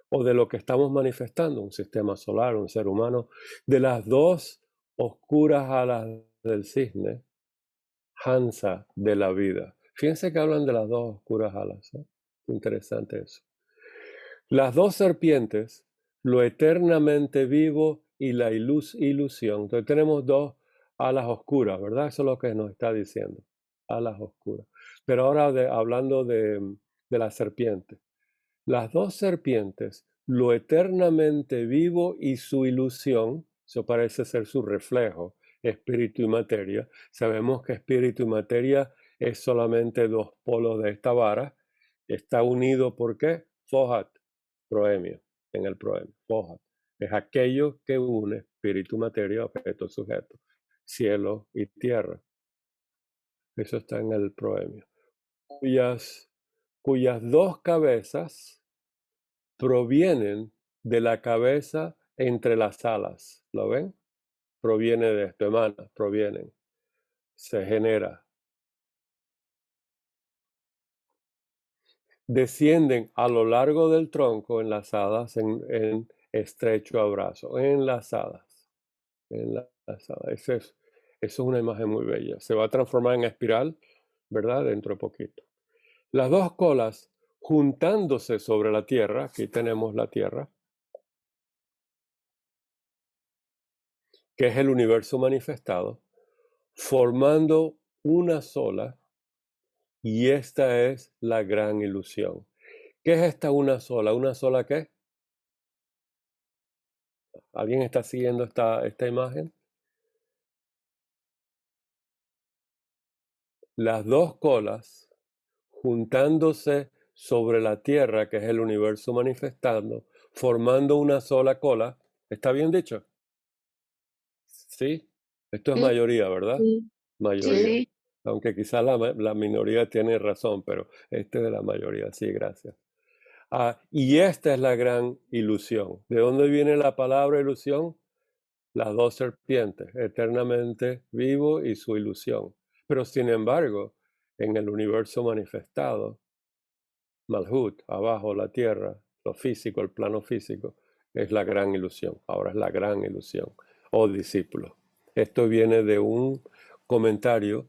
o de lo que estamos manifestando, un sistema solar, un ser humano, de las dos oscuras alas del cisne, Hansa de la vida. Fíjense que hablan de las dos oscuras alas, ¿eh? Interesante eso. Las dos serpientes, lo eternamente vivo y la ilusión. Entonces tenemos dos alas oscuras, ¿verdad? Eso es lo que nos está diciendo, alas oscuras. Pero ahora hablando de la serpiente. Las dos serpientes, lo eternamente vivo y su ilusión, eso parece ser su reflejo, espíritu y materia. Sabemos que espíritu y materia es solamente dos polos de esta vara. Está unido, ¿por qué? Fohat, proemio, en el proemio. Fohat es aquello que une espíritu, materia, objeto, sujeto, cielo y tierra. Eso está en el proemio. Cuyas dos cabezas provienen de la cabeza entre las alas. ¿Lo ven? Proviene de esto, emana, provienen. Se genera. Descienden a lo largo del tronco enlazadas en estrecho abrazo. Enlazadas. Eso es una imagen muy bella. Se va a transformar en espiral, ¿verdad? Dentro de poquito. Las dos colas juntándose sobre la tierra. Aquí tenemos la tierra, que es el universo manifestado, formando una sola, y esta es la gran ilusión. ¿Qué es esta una sola? ¿Una sola qué? ¿Alguien está siguiendo esta imagen? Las dos colas juntándose sobre la Tierra, que es el universo manifestando, formando una sola cola. ¿Está bien dicho? ¿Sí? Esto es Sí, mayoría, ¿verdad? sí, Mayoría. sí. Aunque quizás la minoría tiene razón, pero este es de la mayoría. Sí, gracias. Y esta es la gran ilusión. ¿De dónde viene la palabra ilusión? Las dos serpientes, eternamente vivo y su ilusión. Pero sin embargo, en el universo manifestado, Malhut, abajo la tierra, lo físico, el plano físico, es la gran ilusión. Ahora es la gran ilusión. Oh discípulo. Esto viene de un comentario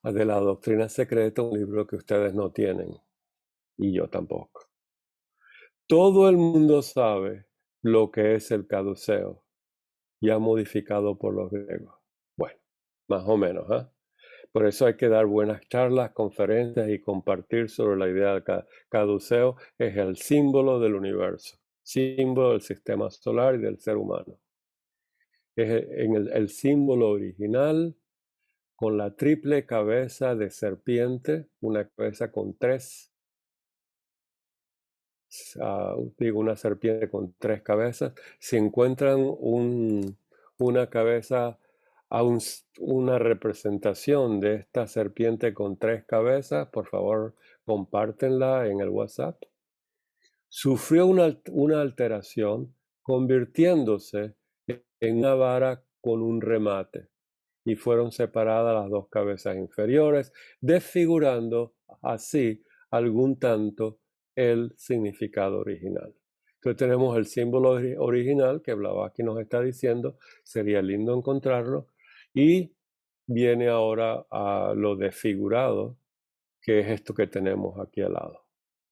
de la doctrina secreta, un libro que ustedes no tienen y yo tampoco. Todo el mundo sabe lo que es el caduceo, ya modificado por los griegos. Bueno, más o menos, ¿eh? Por eso hay que dar buenas charlas, conferencias y compartir sobre la idea del caduceo. Es el símbolo del universo, símbolo del sistema solar y del ser humano. Es el símbolo original con la triple cabeza de serpiente, una cabeza con una serpiente con tres cabezas. Si encuentran una cabeza, una representación de esta serpiente con tres cabezas, por favor, compártenla en el WhatsApp. Sufrió una alteración convirtiéndose en una vara con un remate y fueron separadas las dos cabezas inferiores, desfigurando así algún tanto el significado original. Entonces tenemos el símbolo original que Blavatsky nos está diciendo, sería lindo encontrarlo, y viene ahora a lo desfigurado, que es esto que tenemos aquí al lado.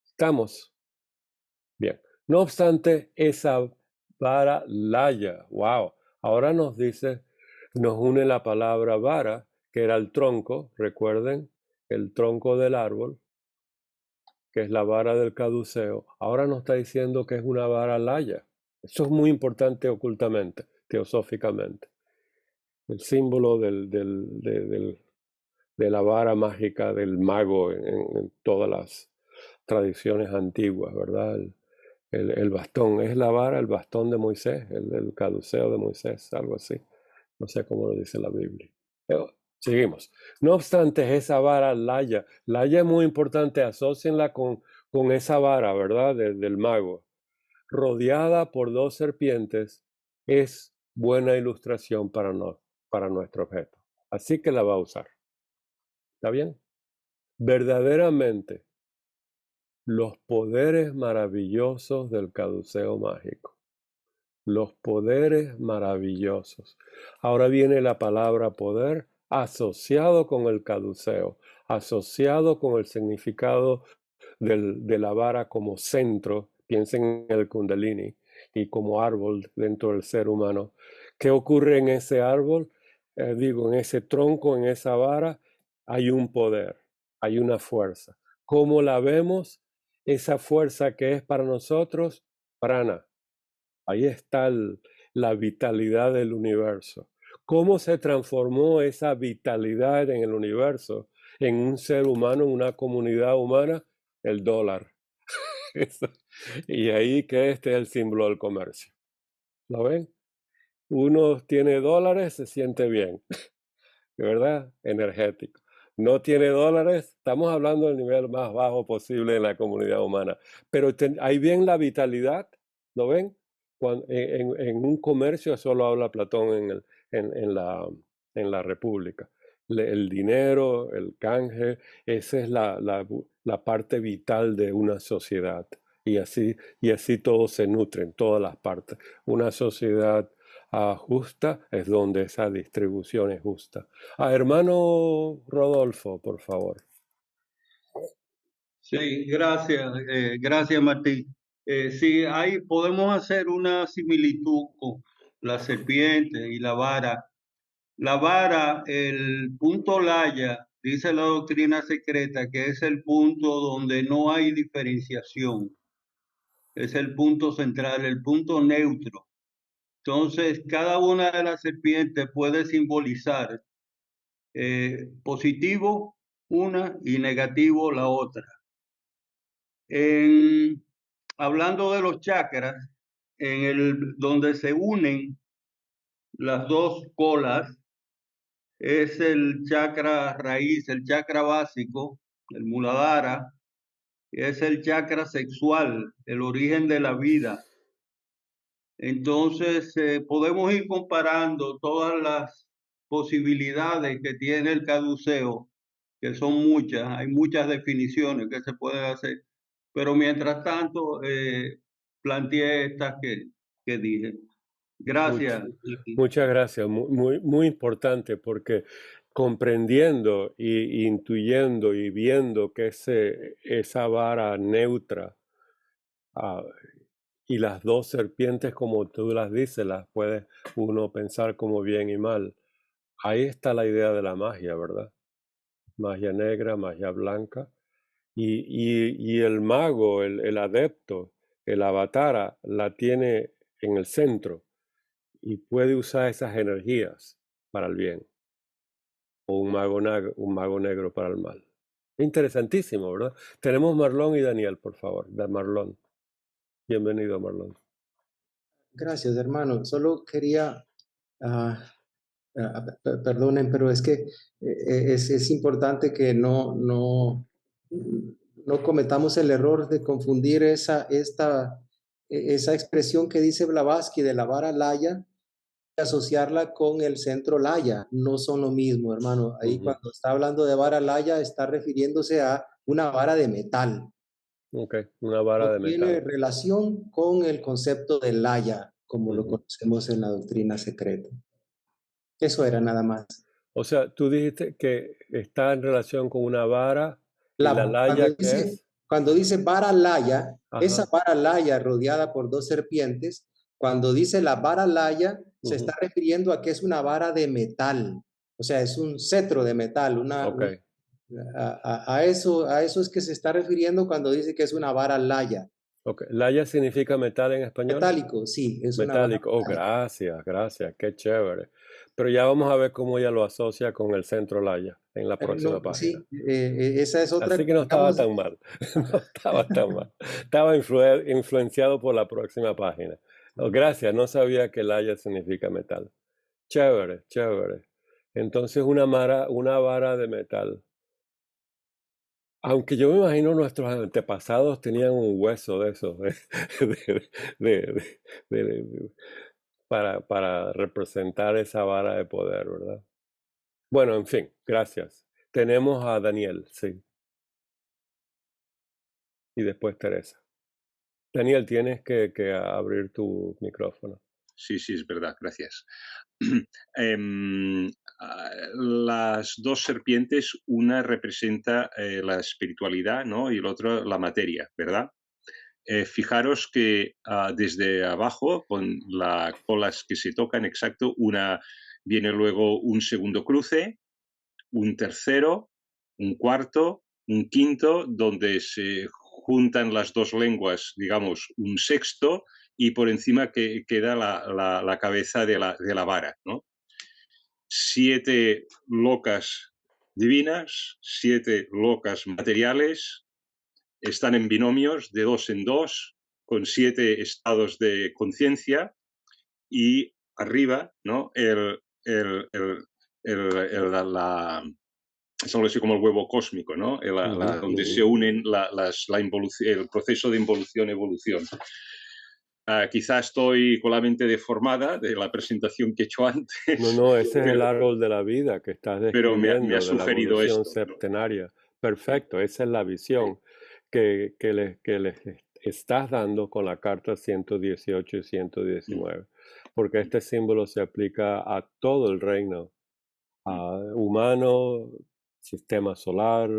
¿Estamos? Bien. No obstante, esa vara laya, wow, ahora nos une la palabra vara, que era el tronco, recuerden, el tronco del árbol, que es la vara del caduceo. Ahora nos está diciendo que es una vara laya. Eso es muy importante ocultamente, teosóficamente. El símbolo de la vara mágica del mago en todas las tradiciones antiguas, ¿verdad? El bastón, es la vara, el bastón de Moisés, el caduceo de Moisés, algo así. No sé cómo lo dice la Biblia. Pero seguimos. No obstante, esa vara laya. Laya es muy importante, asócienla con esa vara, ¿verdad? Del mago. Rodeada por dos serpientes, es buena ilustración para nuestro objeto. Así que la va a usar. ¿Está bien? Verdaderamente, los poderes maravillosos del caduceo mágico. Los poderes maravillosos. Ahora viene la palabra poder asociado con el caduceo, asociado con el significado de la vara como centro, piensen en el kundalini, y como árbol dentro del ser humano. ¿Qué ocurre en ese árbol? En ese tronco, en esa vara, hay un poder, hay una fuerza. ¿Cómo la vemos? Esa fuerza que es para nosotros, prana. Ahí está la vitalidad del universo. ¿Cómo se transformó esa vitalidad en el universo, en un ser humano, en una comunidad humana? El dólar. Y ahí que este es el símbolo del comercio. ¿Lo ven? Uno tiene dólares, se siente bien, ¿verdad? Energético. No tiene dólares, estamos hablando del nivel más bajo posible en la comunidad humana. Pero ahí ven la vitalidad, ¿lo ven? En un comercio, eso lo habla Platón en la República. El dinero, el canje, esa es la parte vital de una sociedad. Y así todos se nutren, todas las partes. Una sociedad justa es donde esa distribución es justa. Hermano Rodolfo, por favor. Sí, gracias Martín. Sí, ahí podemos hacer una similitud con la serpiente y la vara. La vara, el punto laya, dice la doctrina secreta que es el punto donde no hay diferenciación. es el punto central, el punto neutro. Entonces, cada una de las serpientes puede simbolizar positivo una y negativo la otra. Hablando de los chakras, donde se unen las dos colas, es el chakra raíz, el chakra básico, el Muladhara, es el chakra sexual, el origen de la vida. Entonces, podemos ir comparando todas las posibilidades que tiene el caduceo, que son muchas, hay muchas definiciones que se pueden hacer, pero mientras tanto, planteé estas que dije. Gracias. Muchas gracias, muy importante, porque comprendiendo y intuyendo y viendo que esa vara neutra y las dos serpientes, como tú las dices, las puede uno pensar como bien y mal. Ahí está la idea de la magia, ¿verdad? Magia negra, magia blanca. Y el mago, el adepto, el avatara, la tiene en el centro y puede usar esas energías para el bien, o un mago negro para el mal. Interesantísimo, ¿verdad? Tenemos Marlon y Daniel, por favor. Marlon. Bienvenido, Marlon. Gracias, hermano. Solo quería, perdonen, pero es que es importante que no cometamos el error de confundir esa expresión que dice Blavatsky de la vara laya, asociarla con el centro laya. No son lo mismo, hermano. Ahí cuando está hablando de vara laya, está refiriéndose a una vara de metal. Ok, una vara de metal. Tiene relación con el concepto de laya, como lo conocemos en la doctrina secreta. Eso era nada más. O sea, tú dijiste que está en relación con una vara. ¿La laya qué es? Cuando dice vara laya, esa vara laya rodeada por dos serpientes, cuando dice la vara laya, se está refiriendo a que es una vara de metal. O sea, es un cetro de metal. A eso es que se está refiriendo cuando dice que es una vara laya. Ok, laya significa metal en español. Metálico, sí. Es metálico. Oh, gracias, qué chévere. Pero ya vamos a ver cómo ella lo asocia con el centro laya en la próxima página. Sí, esa es otra. Así que no estaba tan mal. No estaba tan mal. Estaba influenciado por la próxima página. Oh, gracias, no sabía que laya significa metal. Chévere, chévere. Entonces una vara de metal. Aunque yo me imagino nuestros antepasados tenían un hueso de esos para representar esa vara de poder, ¿verdad? Bueno, en fin, gracias. Tenemos a Daniel, sí. Y después Teresa. Daniel, tienes que abrir tu micrófono. Sí, es verdad, gracias. Las dos serpientes, una representa la espiritualidad, ¿no? Y el otro la materia, ¿verdad? Fijaros que desde abajo, con las colas que se tocan, exacto, viene luego un segundo cruce, un tercero, un cuarto, un quinto, donde se juntan las dos lenguas, digamos, un sexto, y por encima queda la cabeza de la vara, ¿no? 7 locas divinas, 7 locas materiales, están en binomios de 2 en 2, con 7 estados de conciencia, y arriba, ¿no? Es algo así como el huevo cósmico, ¿no? Donde se unen el proceso de involución-evolución. Quizá estoy con la mente deformada de la presentación que he hecho antes. No, ese es el árbol de la vida que estás describiendo, pero me ha sugerido de la evolución esto, septenaria. ¿No? Perfecto, esa es la visión que les estás dando con la carta 118 y 119, porque este símbolo se aplica a todo el reino, humano, sistema solar,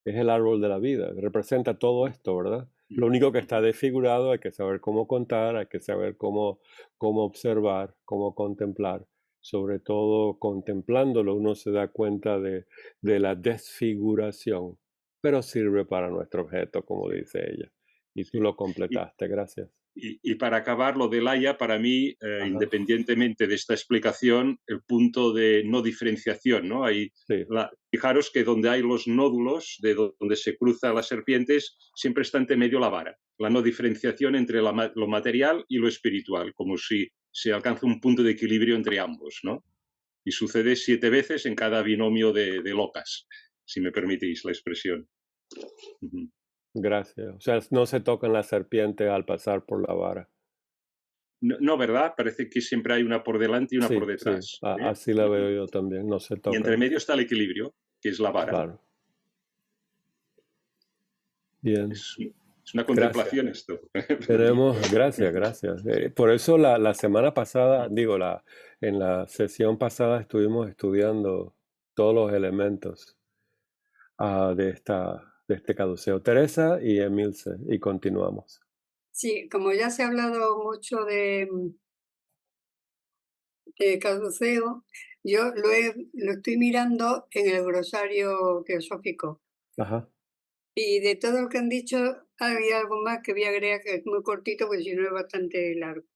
es el árbol de la vida, representa todo esto, ¿verdad? Lo único que está desfigurado, hay que saber cómo contar, hay que saber cómo observar, cómo contemplar. Sobre todo contemplándolo uno se da cuenta de la desfiguración, pero sirve para nuestro objeto, como dice ella. y tú lo completaste. Gracias. Y para acabar, lo del Haya, para mí, independientemente de esta explicación, el punto de no diferenciación, ¿no? Fijaros que donde hay los nódulos, de donde se cruzan las serpientes, siempre está entre medio la vara. La no diferenciación entre lo material y lo espiritual, como si se alcanza un punto de equilibrio entre ambos, ¿no? Y sucede 7 veces en cada binomio de locas, si me permitís la expresión. Gracias. O sea, no se tocan la serpiente al pasar por la vara. No, ¿verdad? Parece que siempre hay una por delante y una por detrás. Sí. Así la veo yo también, no se tocan. Y entre medio está el equilibrio, que es la vara. Claro. Bien. Es una contemplación esto. Gracias. Por eso la semana pasada, en la sesión pasada estuvimos estudiando todos los elementos de este caduceo. Teresa y Emilce, y continuamos. Sí, como ya se ha hablado mucho de caduceo, yo lo estoy mirando en el glosario teosófico. Ajá. Y de todo lo que han dicho, había algo más que voy a agregar, que es muy cortito, porque si no es bastante largo.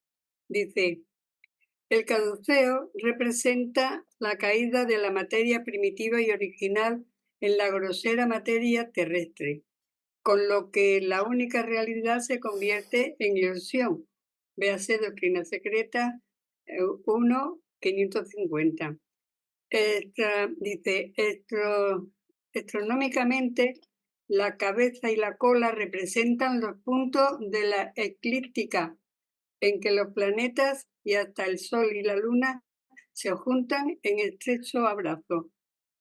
Dice, el caduceo representa la caída de la materia primitiva y original en la grosera materia terrestre, con lo que la única realidad se convierte en ilusión. Véase Doctrina Secreta 1.550. Dice, astronómicamente, la cabeza y la cola representan los puntos de la eclíptica, en que los planetas y hasta el Sol y la Luna se juntan en estrecho abrazo.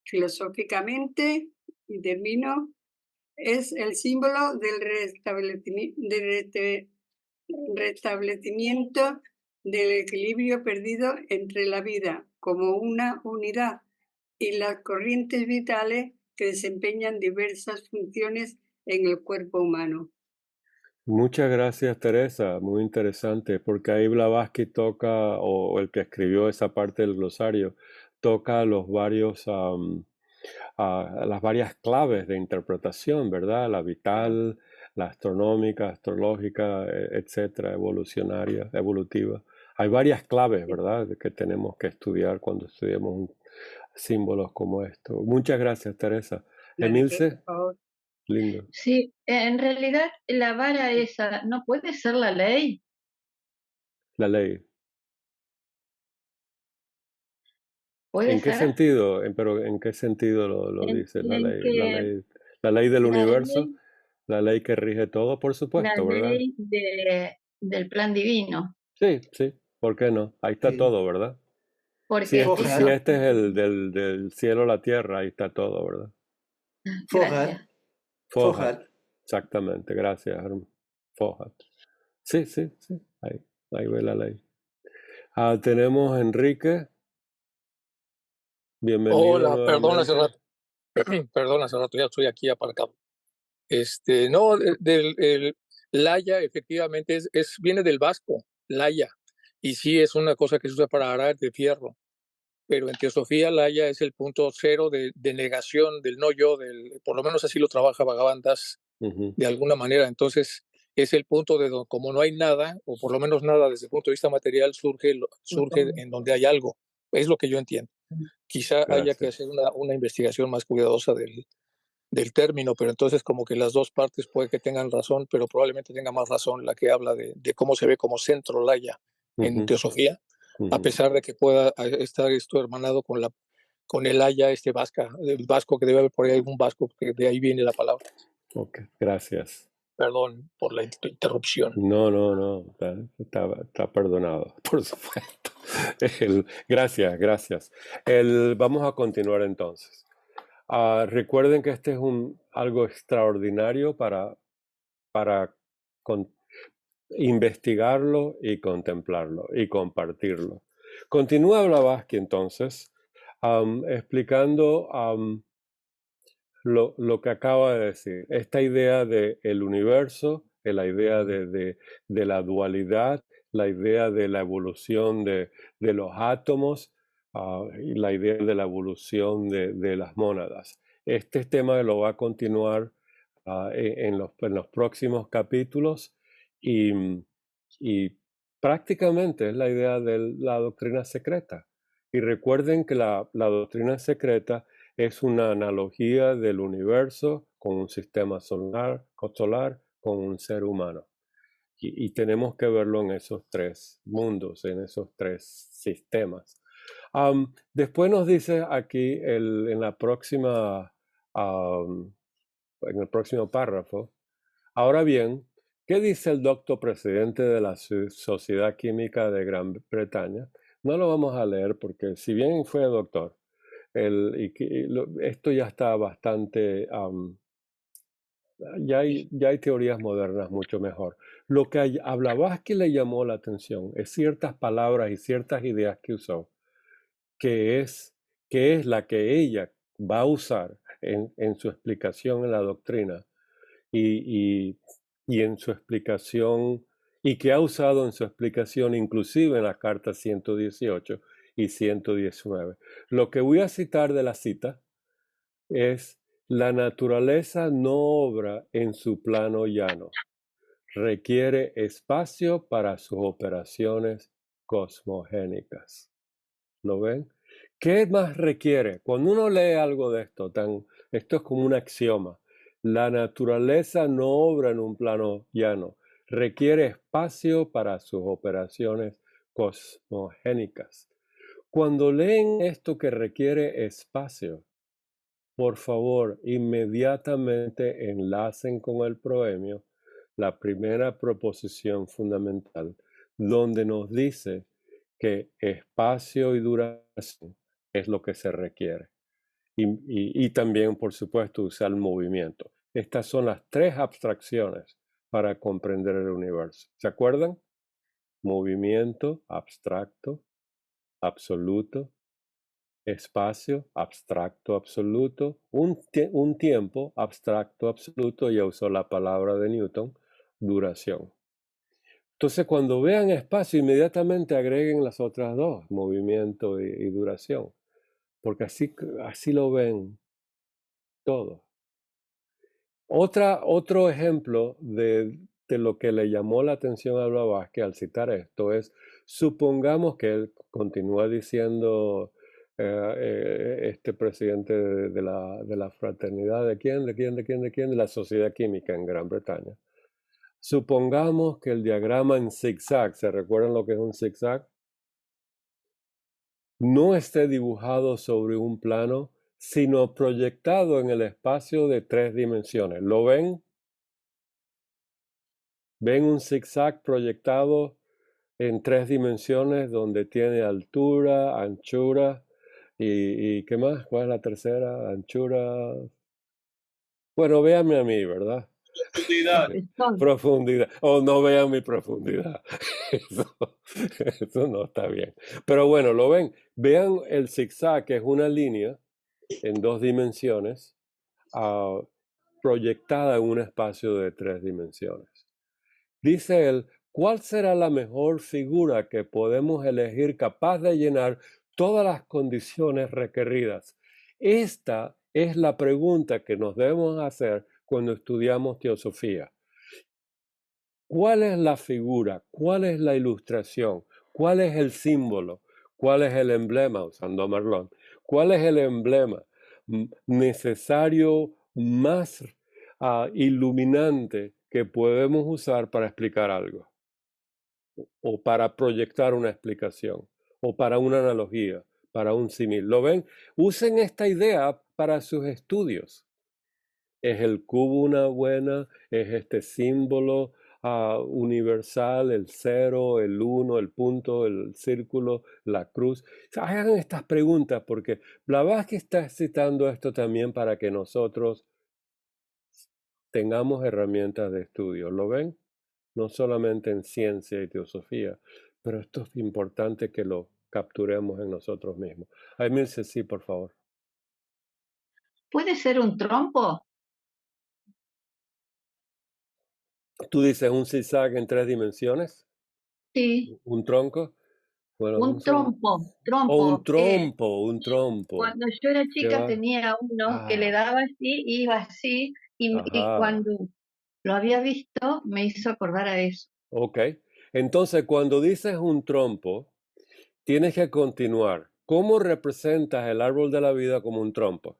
Filosóficamente, y termino, es el símbolo del restablecimiento del equilibrio perdido entre la vida como una unidad y las corrientes vitales que desempeñan diversas funciones en el cuerpo humano. Muchas gracias, Teresa. Muy interesante, porque ahí Blavatsky toca, o el que escribió esa parte del glosario, toca las varias claves de interpretación, ¿verdad? La vital, la astronómica, astrológica, etcétera, evolutiva. Hay varias claves, ¿verdad?, que tenemos que estudiar cuando estudiamos símbolos como esto. Muchas gracias, Teresa. Emilce, Por favor. lindo. Sí, en realidad la vara esa no puede ser la ley. La ley. ¿Puede ¿En qué ser? sentido? Pero ¿en qué sentido lo dice la ley? La ley del universo, la ley que rige todo, por supuesto, la ¿verdad? ley del plan divino. Sí, ¿por qué no? Ahí está todo, ¿verdad? Porque Si este es el del cielo a la tierra, ahí está todo, ¿verdad? Gracias. Fohat. Exactamente, gracias, Fohat. Sí, ahí ve la ley. Tenemos a Enrique. Bienvenido. Hola, perdón, hace rato ya estoy aquí aparcado. No, el laya efectivamente viene del vasco, laya, y sí es una cosa que se usa para arar de fierro, pero en teosofía laya es el punto cero de negación del no yo, por lo menos así lo trabaja Bhagavan Das de alguna manera. Entonces es el punto de donde, como no hay nada, o por lo menos nada desde el punto de vista material, surge en donde hay algo. Es lo que yo entiendo. Quizá haya que hacer una investigación más cuidadosa del término, pero entonces como que las dos partes puede que tengan razón, pero probablemente tenga más razón la que habla de cómo se ve como centro laya en teosofía, a pesar de que pueda estar esto hermanado con el haya el vasco, que debe haber por ahí algún vasco, que de ahí viene la palabra. Ok, gracias. Perdón por la interrupción. No, está perdonado, por supuesto. Gracias. Vamos a continuar entonces. Recuerden que este es algo extraordinario para investigarlo y contemplarlo y compartirlo. Continúa Blavatsky entonces explicando lo que acaba de decir, esta idea del universo, la idea de la dualidad, la idea de la evolución de los átomos y la idea de la evolución de las mónadas. Este tema lo va a continuar en los próximos capítulos y prácticamente es la idea de la doctrina secreta. Y recuerden que la doctrina secreta es una analogía del universo con un sistema solar, con un ser humano. Y tenemos que verlo en esos tres mundos, en esos tres sistemas. Después nos dice aquí en el próximo párrafo, ahora bien, ¿qué dice el doctor presidente de la Sociedad Química de Gran Bretaña? No lo vamos a leer porque si bien fue doctor, esto ya está bastante... ya hay teorías modernas mucho mejor. Lo que a Blavatsky le llamó la atención es ciertas palabras y ciertas ideas que usó, que es la que ella va a usar en su explicación en la doctrina y en su explicación, y que ha usado en su explicación inclusive en las cartas 118 y 119. Lo que voy a citar de la cita es: la naturaleza no obra en su plano llano, requiere espacio para sus operaciones cosmogénicas. ¿Lo ven? ¿Qué más requiere? Cuando uno lee algo de esto, esto es como un axioma. La naturaleza no obra en un plano llano, requiere espacio para sus operaciones cosmogénicas. Cuando leen esto que requiere espacio, por favor, inmediatamente enlacen con el proemio la primera proposición fundamental, donde nos dice que espacio y duración es lo que se requiere. Y también, por supuesto, usar el movimiento. Estas son las tres abstracciones para comprender el universo. ¿Se acuerdan? Movimiento, abstracto, absoluto, espacio, abstracto, absoluto, un tiempo, abstracto, absoluto, ya usó la palabra de Newton, duración. Entonces, cuando vean espacio, inmediatamente agreguen las otras dos, movimiento y duración, porque así lo ven todo. Otro ejemplo de lo que le llamó la atención a Blavatsky al citar esto es: supongamos que él continúa diciendo, este presidente de la fraternidad, ¿de quién? De la Sociedad Química en Gran Bretaña. Supongamos que el diagrama en zigzag, ¿se recuerdan lo que es un zigzag? No esté dibujado sobre un plano, sino proyectado en el espacio de 3 dimensiones. ¿Lo ven? ¿Ven un zigzag proyectado en 3 dimensiones donde tiene altura, anchura y ¿qué más? ¿Cuál es la tercera? Anchura. Bueno, véanme a mí, ¿verdad? Profundidad. Profundidad. O no vean mi profundidad. Eso no está bien. Pero bueno, lo ven. Vean el zigzag, que es una línea en 2 dimensiones, proyectada en un espacio de 3 dimensiones. Dice él: ¿cuál será la mejor figura que podemos elegir capaz de llenar todas las condiciones requeridas? Esta es la pregunta que nos debemos hacer cuando estudiamos teosofía. ¿Cuál es la figura? ¿Cuál es la ilustración? ¿Cuál es el símbolo? ¿Cuál es el emblema? Usando a Marlon. ¿Cuál es el emblema necesario, más iluminante que podemos usar para explicar algo? O para proyectar una explicación, o para una analogía, para un símil. ¿Lo ven? Usen esta idea para sus estudios. ¿Es el cubo una buena? ¿Es este símbolo universal, el 0, el 1, el punto, el círculo, la cruz? O sea, hagan estas preguntas porque Blavatsky está citando esto también para que nosotros tengamos herramientas de estudio. ¿Lo ven? No solamente en ciencia y teosofía, pero esto es importante que lo capturemos en nosotros mismos. Emilce, sí, por favor. ¿Puede ser un trompo? ¿Tú dices un zigzag en 3 dimensiones? Sí. ¿Un tronco? Bueno, Un trompo. O un trompo, un trompo. Cuando yo era chica tenía uno que le daba así, iba así, y Ajá, cuando lo había visto me hizo acordar a eso. ok. Entonces, cuando dices un trompo, tienes que continuar. ¿Cómo representas el árbol de la vida como un trompo?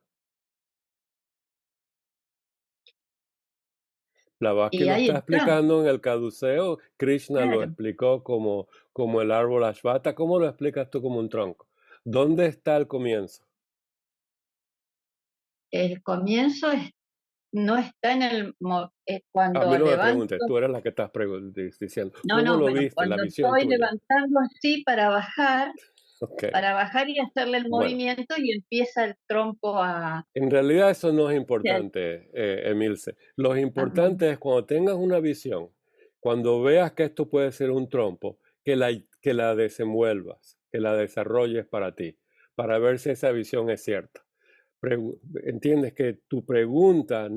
Blavatsky Y lo ahí está está, explicando en el caduceo, Krishna lo claro. explicó como el árbol Ashvata. ¿Cómo lo explicas tú como un tronco? ¿Dónde está el comienzo? El comienzo no está en A cuando mí no me levanto. preguntes, tú eres la que estás diciendo. No, ¿Cómo no, lo bueno, viste, la cuando visión estoy tuya? levantando así Ok, para bajar y hacerle el bueno. movimiento y empieza el trompo a... En realidad eso no es Ajá, importante, Emilce. Lo importante es cuando tengas una visión, cuando veas que esto puede ser un trompo, que la desenvuelvas, que la desarrolles para ti, para ver si esa visión es cierta. Entiendes que tu pregunta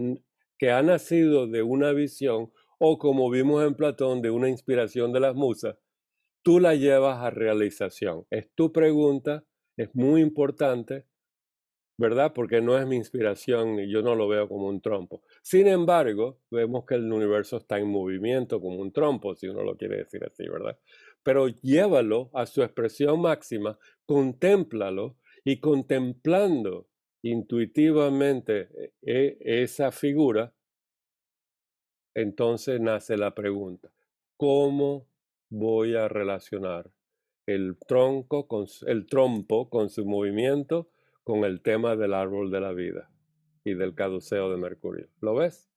que ha nacido de una visión o como vimos en Platón, de una inspiración de las musas, tú la llevas a realización. Es tu pregunta, es muy importante, ¿verdad? Porque no es mi inspiración y yo no lo veo como un trompo. Sin embargo, vemos que el universo está en movimiento como un trompo, si uno lo quiere decir así, ¿verdad? Pero llévalo a su expresión máxima, contémplalo y contemplando intuitivamente esa figura, entonces nace la pregunta, ¿cómo voy a relacionar el el trompo con su movimiento con el tema del árbol de la vida y del caduceo de Mercurio? ¿Lo ves?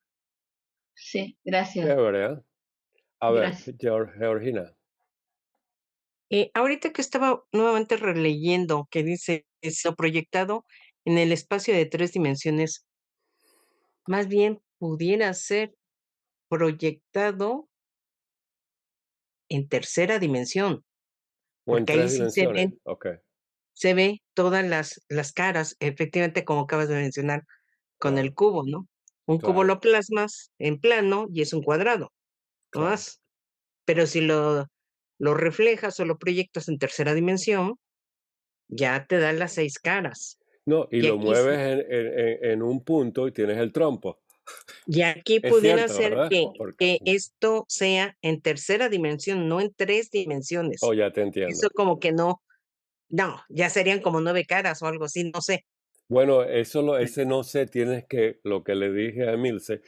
sí, gracias, Chévere, ¿eh? A ver, gracias. Georgina. Ahorita que estaba nuevamente releyendo que dice es lo proyectado en el espacio de 3 dimensiones, más bien pudiera ser proyectado en tercera dimensión, O en porque ahí 3 sí dimensiones. Ok, se ve todas las caras, efectivamente, como acabas de mencionar, con el claro, cubo, ¿no? Un cubo claro, lo plasmas en plano y es un cuadrado, no claro. más. Pero si lo reflejas o lo proyectas en tercera dimensión, ya te dan las 6 caras. No, y Y lo aquí sí. mueves en un punto y tienes el trompo. Y aquí Es pudiera cierto, ser ¿verdad? que esto sea en tercera dimensión, no en 3 Oh, dimensiones. ya te Eso entiendo. como que no, ya serían como 9 caras o algo así, no sé. Bueno, ese no sé, tienes que, lo que le dije a Emilce,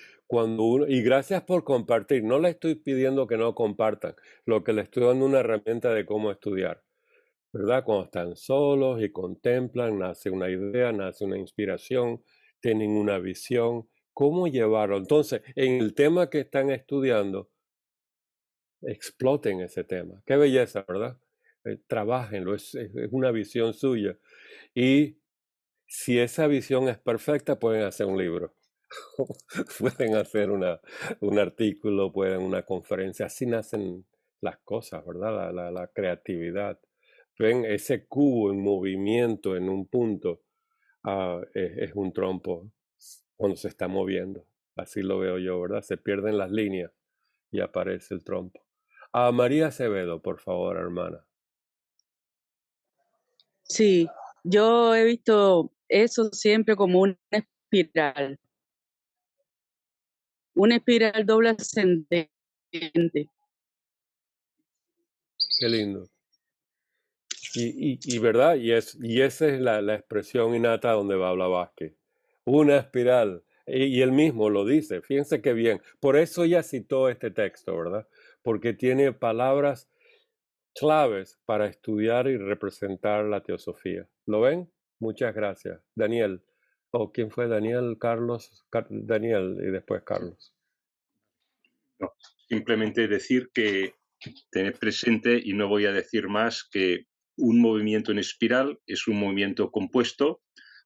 y gracias por compartir, no le estoy pidiendo que no compartan, lo que le estoy dando una herramienta de cómo estudiar, ¿verdad? Cuando están solos y contemplan, nace una idea, nace una inspiración, tienen una visión, ¿cómo llevarlo? Entonces, en el tema que están estudiando, exploten ese tema. Qué belleza, ¿verdad? Trabájenlo, es una visión suya. Y si esa visión es perfecta, pueden hacer un libro, pueden hacer un artículo, pueden una conferencia. Así nacen las cosas, ¿verdad? La creatividad. Ven ese cubo en movimiento en un punto, es un trompo cuando se está moviendo. Así lo veo yo, ¿verdad? Se pierden las líneas y aparece el trompo. A María Acevedo, por favor, hermana. Sí, yo he visto eso siempre como una espiral doble ascendente. Qué lindo. Y verdad, y esa es la expresión innata donde va Blavatsky. Una espiral. Y él mismo lo dice. Fíjense qué bien. Por eso ya citó este texto, ¿verdad? Porque tiene palabras claves para estudiar y representar la teosofía. ¿Lo ven? Muchas gracias. Daniel. ¿O quién fue? Daniel, Carlos, Daniel y después Carlos. No, simplemente decir que tener presente, y no voy a decir más, que un movimiento en espiral es un movimiento compuesto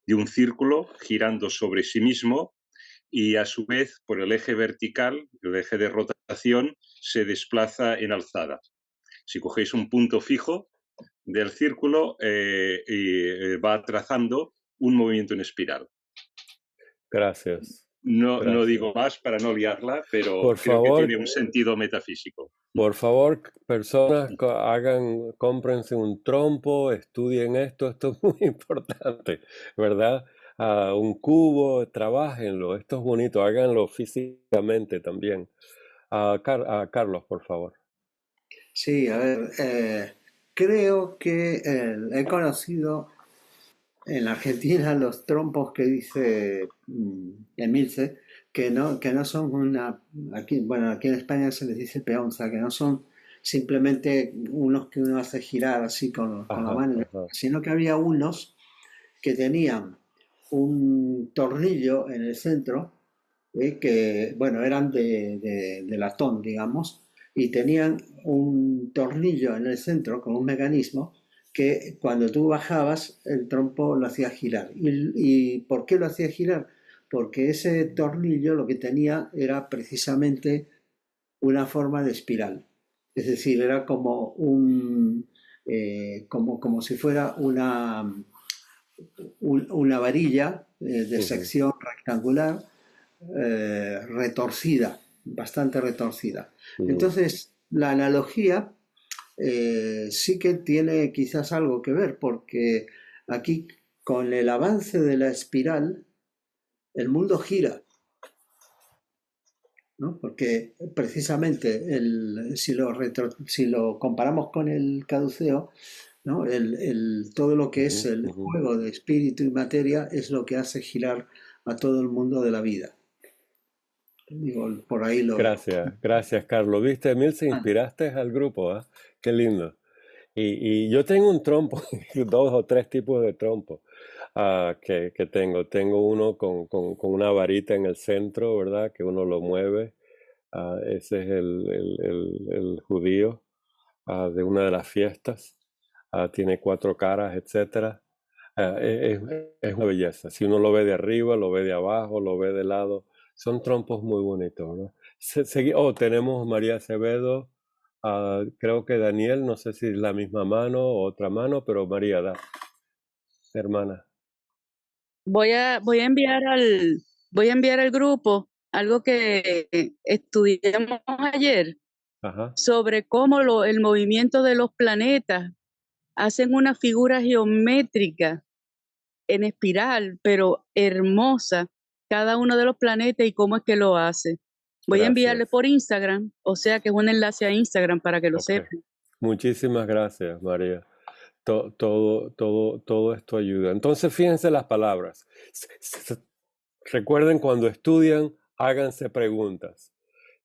de un círculo girando sobre sí mismo y a su vez por el eje vertical, el eje de rotación, se desplaza en alzada. Si cogéis un punto fijo del círculo, va trazando un movimiento en espiral. Gracias. No Gracias. digo más para no liarla, pero Por creo favor, que tiene un sentido metafísico. Por favor, personas, cómprense un trompo, estudien esto es muy importante, ¿verdad? un cubo, trabájenlo, esto es bonito, háganlo físicamente también. Carlos, por favor. Sí, a ver, creo que he conocido en la Argentina los trompos que dice Emilce, que no son aquí, bueno, aquí en España se les dice peonza, que no son simplemente unos que uno hace girar así con la Ajá, mano, ajá. sino que había unos que tenían un tornillo en el centro, que, bueno, eran de latón, digamos, y tenían un tornillo en el centro con un mecanismo que cuando tú bajabas el trompo lo hacía girar. ¿Y por qué lo hacía girar? Porque ese tornillo lo que tenía era precisamente una forma de espiral. Es decir, era como como si fuera una varilla de Ujú. sección rectangular, retorcida, bastante retorcida. Ujú. Entonces, la analogía sí que tiene quizás algo que ver, porque aquí con el avance de la espiral, el mundo gira, ¿no? Porque precisamente si lo comparamos con el caduceo, ¿no? Todo lo que es Ujú, el ujú. juego de espíritu y materia es lo que hace girar a todo el mundo de la vida. Digo, por ahí lo veo. Gracias, Carlos. ¿Viste, Emil? Se inspiraste al grupo, ¿ah? Qué lindo. Y yo tengo un trompo, 2 o 3 tipos de trompo que tengo. Tengo uno con una varita en el centro, ¿verdad? Que uno lo mueve. Ese es el judío de una de las fiestas. Tiene 4 caras, etcétera. Es una belleza. Si uno lo ve de arriba, lo ve de abajo, lo ve de lado, son trompos muy bonitos, ¿no? Tenemos María Acevedo, creo que Daniel, no sé si es la misma mano o otra mano, pero María, hermana. Voy a enviar al grupo algo que estudiamos ayer Ajá. sobre cómo el movimiento de los planetas hacen una figura geométrica en espiral, pero hermosa, cada uno de los planetas y cómo es que lo hace. Voy a enviarle Gracias. por Instagram, o sea que es un enlace a Instagram para que lo Ok. sepan. Muchísimas gracias, María. Todo esto ayuda. Entonces, fíjense las palabras. Recuerden, cuando estudian, háganse preguntas.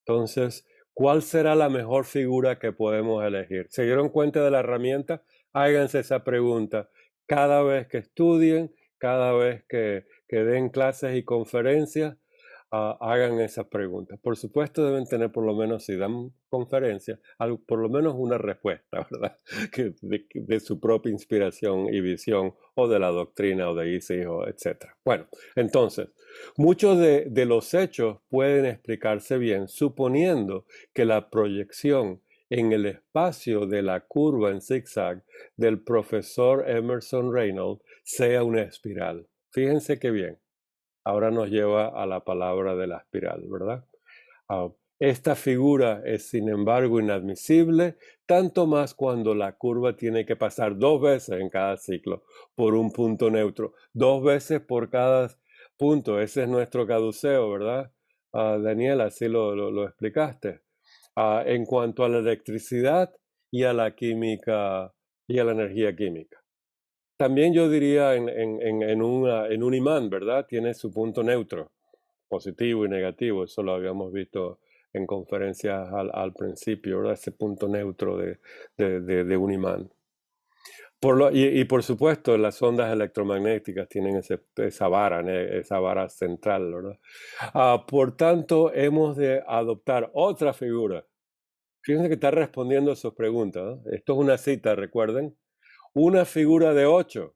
Entonces, ¿cuál será la mejor figura que podemos elegir? ¿Se dieron cuenta de la herramienta? Háganse esa pregunta cada vez que estudien, cada vez que den clases y conferencias. Hagan esas preguntas. Por supuesto, deben tener por lo menos, si dan conferencias, por lo menos una respuesta, ¿verdad? De su propia inspiración y visión, o de la doctrina, o de ISIS, etc. Bueno, entonces, muchos de los hechos pueden explicarse bien suponiendo que la proyección en el espacio de la curva en zigzag del profesor Emerson Reynolds sea una espiral. Fíjense qué bien. Ahora nos lleva a la palabra de la espiral, ¿verdad? Esta figura es, sin embargo, inadmisible, tanto más cuando la curva tiene que pasar 2 veces en cada ciclo por un punto neutro, 2 veces por cada punto. Ese es nuestro caduceo, ¿verdad? Daniel, así lo explicaste. En cuanto a la electricidad y a la química y a la energía química. También yo diría en un imán, ¿verdad? Tiene su punto neutro, positivo y negativo. Eso lo habíamos visto en conferencias al principio, ¿verdad? Ese punto neutro de un imán. Y por supuesto, las ondas electromagnéticas tienen esa vara central, ¿verdad? Por tanto, hemos de adoptar otra figura. Fíjense que está respondiendo a sus preguntas, ¿no? Esto es una cita, recuerden. Una figura de 8.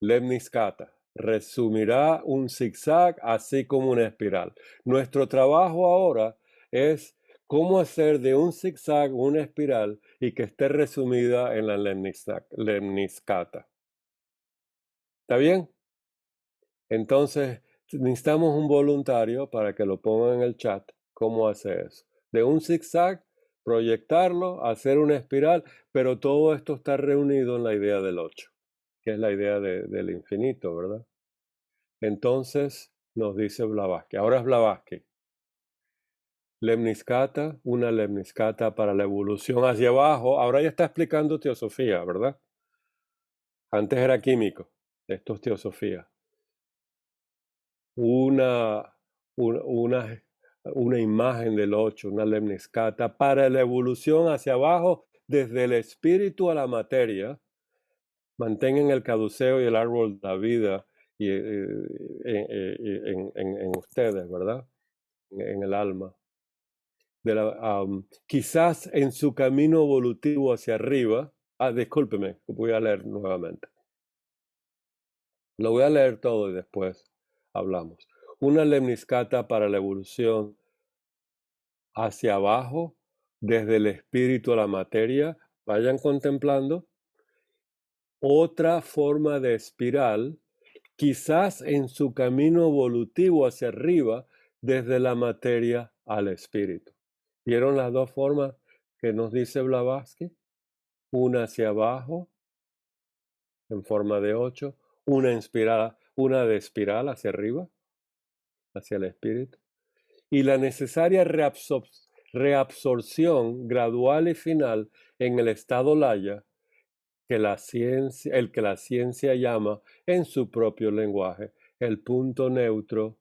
Lemniscata resumirá un zigzag así como una espiral. Nuestro trabajo ahora es cómo hacer de un zigzag una espiral y que esté resumida en la lemniscata. ¿Está bien? Entonces, necesitamos un voluntario para que lo ponga en el chat. ¿Cómo hace eso? De un zigzag, proyectarlo, hacer una espiral, pero todo esto está reunido en la idea del 8. Que es la idea del infinito, ¿verdad? Entonces nos dice Blavatsky. Ahora es Blavatsky. Lemniscata, una lemniscata para la evolución hacia abajo. Ahora ya está explicando teosofía, ¿verdad? Antes era químico. Esto es teosofía. Una imagen del 8, una lemniscata para la evolución hacia abajo desde el espíritu a la materia. Mantengan el caduceo y el árbol de la vida en ustedes, ¿verdad? En el alma. Quizás en su camino evolutivo hacia arriba. Discúlpeme, voy a leer nuevamente. Lo voy a leer todo y después hablamos. Una lemniscata para la evolución hacia abajo, desde el espíritu a la materia. Vayan contemplando. Otra forma de espiral, quizás en su camino evolutivo hacia arriba, desde la materia al espíritu. ¿Vieron las dos formas que nos dice Blavatsky? Una hacia abajo, en forma de 8, una de espiral hacia arriba, hacia el espíritu, y la necesaria reabsorción gradual y final en el estado laya, que la ciencia llama en su propio lenguaje el punto neutro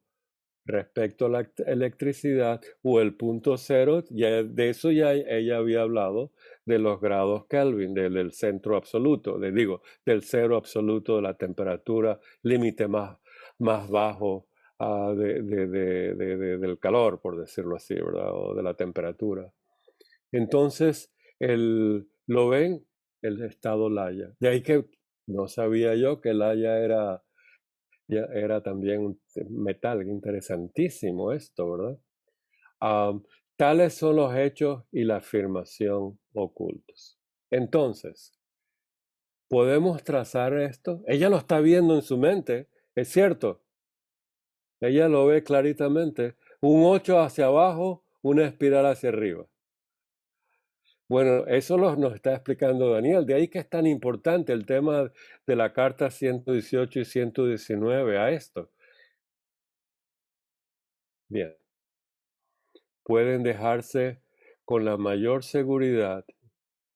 respecto a la electricidad, o el punto cero. De eso ya ella había hablado, de los grados Kelvin, del centro absoluto, del cero absoluto de la temperatura, límite más bajo del calor, por decirlo así, ¿verdad? O de la temperatura. Entonces, ¿lo ven? El estado laya. De ahí que no sabía yo que laya era también un metal. Interesantísimo esto, ¿verdad? Tales son los hechos y la afirmación ocultos. Entonces, ¿podemos trazar esto? Ella lo está viendo en su mente, es cierto. Ella lo ve claritamente. Un 8 hacia abajo, una espiral hacia arriba. Bueno, eso nos está explicando Daniel. De ahí que es tan importante el tema de la carta 118 y 119 a esto. Bien. Pueden dejarse con la mayor seguridad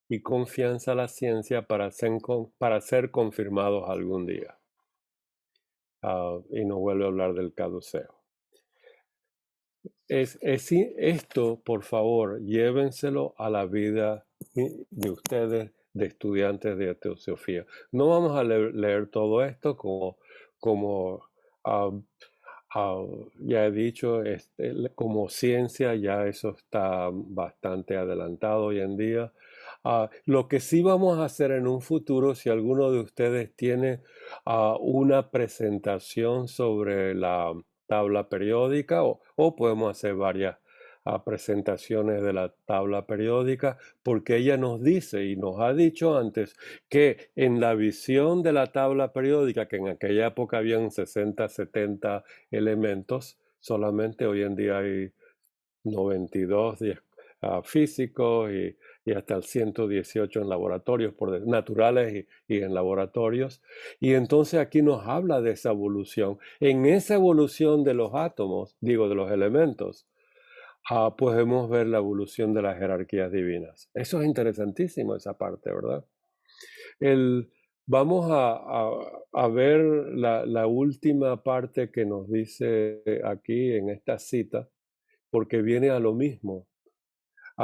y confianza a la ciencia para ser confirmados algún día. Y no vuelve a hablar del caduceo. Esto, por favor, llévenselo a la vida de ustedes, de estudiantes de teosofía. No vamos a leer todo esto como ya he dicho, como ciencia ya eso está bastante adelantado hoy en día. Lo que sí vamos a hacer en un futuro, si alguno de ustedes tiene una presentación sobre la tabla periódica, o podemos hacer varias presentaciones de la tabla periódica, porque ella nos dice y nos ha dicho antes que en la visión de la tabla periódica, que en aquella época habían 60, 70 elementos, solamente hoy en día hay 92 físicos y hasta el 118 en laboratorios naturales y en laboratorios. Y entonces aquí nos habla de esa evolución. En esa evolución de los átomos, de los elementos, podemos ver la evolución de las jerarquías divinas. Eso es interesantísimo, esa parte, ¿verdad? Vamos a ver la última parte que nos dice aquí en esta cita, porque viene a lo mismo.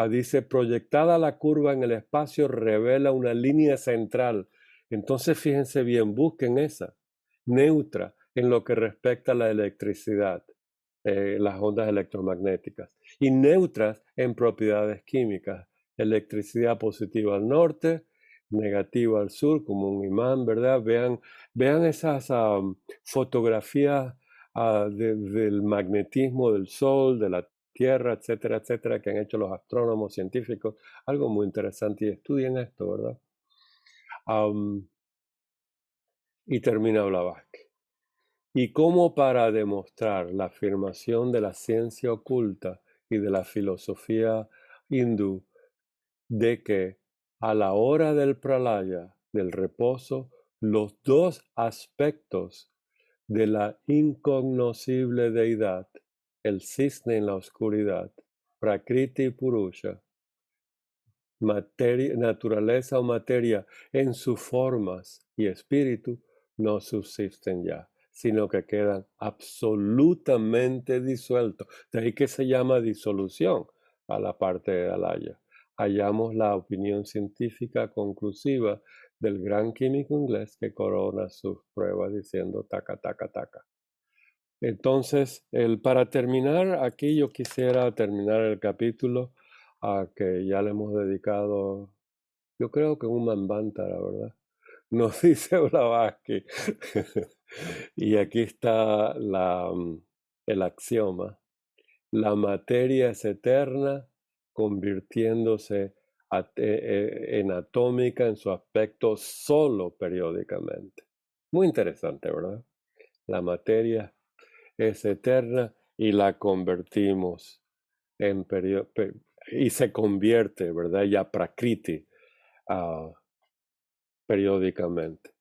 Dice, proyectada la curva en el espacio revela una línea central. Entonces fíjense bien, busquen esa, neutra en lo que respecta a la electricidad, las ondas electromagnéticas, y neutras en propiedades químicas, electricidad positiva al norte, negativa al sur, como un imán, ¿verdad? Vean esas fotografías del magnetismo del Sol, de la Tierra, etcétera, etcétera, que han hecho los astrónomos científicos. Algo muy interesante, y estudien esto, ¿verdad? Y termina Blavatsky. Y como para demostrar la afirmación de la ciencia oculta y de la filosofía hindú de que a la hora del pralaya, del reposo, los dos aspectos de la incognoscible deidad, el cisne en la oscuridad, Prakriti Purusha, materia, naturaleza o materia en sus formas y espíritu no subsisten ya, sino que quedan absolutamente disueltos. De ahí que se llama disolución a la parte de Alaya. Hallamos la opinión científica conclusiva del gran químico inglés que corona sus pruebas diciendo taca, taca, taca. Entonces, para terminar, aquí yo quisiera terminar el capítulo a que ya le hemos dedicado, yo creo que un Manvantara, ¿verdad? Nos dice Blavatsky. Y aquí está el axioma. La materia es eterna, convirtiéndose en atómica en su aspecto solo periódicamente. Muy interesante, ¿verdad? La materia es eterna y la convertimos en y se convierte, ¿verdad? Ya prakriti periódicamente.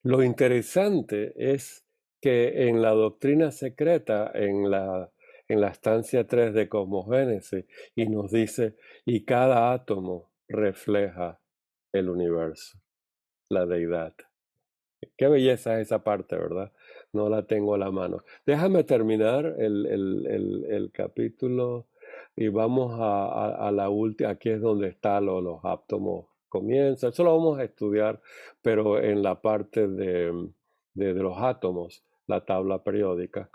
Lo interesante es que en la doctrina secreta, en la estancia 3 de Cosmogénesis, y nos dice, y cada átomo refleja el universo, la deidad. Qué belleza es esa parte, ¿verdad? No la tengo a la mano. Déjame terminar el capítulo y vamos a la última. Aquí es donde están los átomos. Comienza. Eso lo vamos a estudiar, pero en la parte de los átomos, la tabla periódica.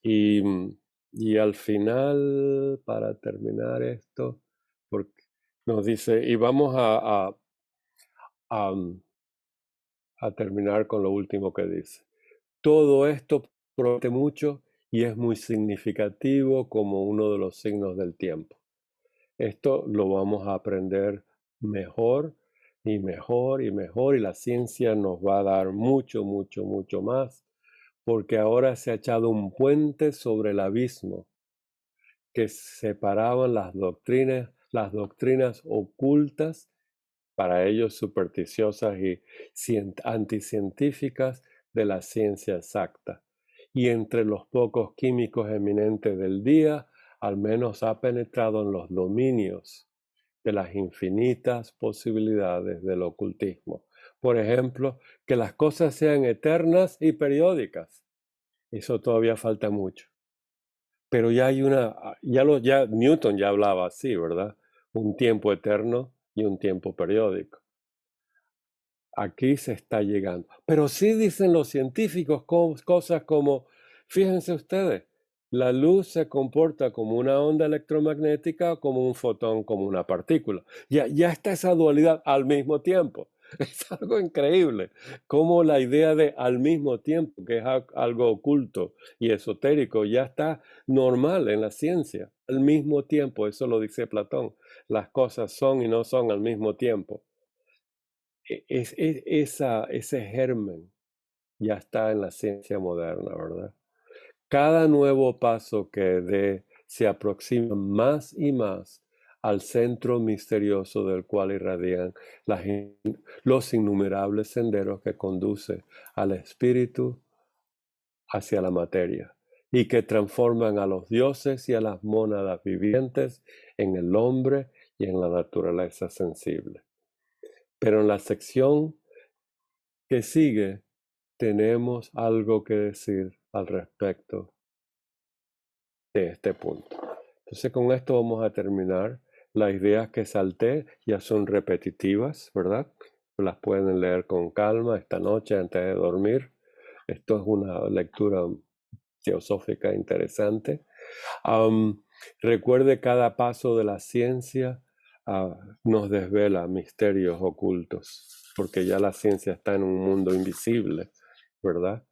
Y al final, para terminar esto, porque nos dice, y vamos a terminar con lo último que dice. Todo esto promete mucho y es muy significativo como uno de los signos del tiempo. Esto lo vamos a aprender mejor y mejor y mejor, y la ciencia nos va a dar mucho, mucho, mucho más, porque ahora se ha echado un puente sobre el abismo que separaban las doctrinas ocultas, para ellos supersticiosas y anticientíficas, de la ciencia exacta. Y entre los pocos químicos eminentes del día, al menos ha penetrado en los dominios de las infinitas posibilidades del ocultismo. Por ejemplo, que las cosas sean eternas y periódicas. Eso todavía falta mucho. Pero ya hay ya Newton ya hablaba así, ¿verdad? Un tiempo eterno y un tiempo periódico. Aquí se está llegando. Pero sí dicen los científicos cosas como, fíjense ustedes, la luz se comporta como una onda electromagnética, como un fotón, como una partícula. Ya está esa dualidad al mismo tiempo. Es algo increíble. Como la idea de al mismo tiempo, que es algo oculto y esotérico, ya está normal en la ciencia. Al mismo tiempo, eso lo dice Platón. Las cosas son y no son al mismo tiempo. Ese germen ya está en la ciencia moderna, ¿verdad? Cada nuevo paso que dé se aproxima más y más al centro misterioso del cual irradian los innumerables senderos que conducen al espíritu hacia la materia y que transforman a los dioses y a las mónadas vivientes en el hombre y en la naturaleza sensible. Pero en la sección que sigue tenemos algo que decir al respecto de este punto. Entonces con esto vamos a terminar. Las ideas que salté ya son repetitivas, ¿verdad? Las pueden leer con calma esta noche antes de dormir. Esto es una lectura teosófica interesante. Recuerde, cada paso de la ciencia nos desvela misterios ocultos, porque ya la ciencia está en un mundo invisible, ¿verdad?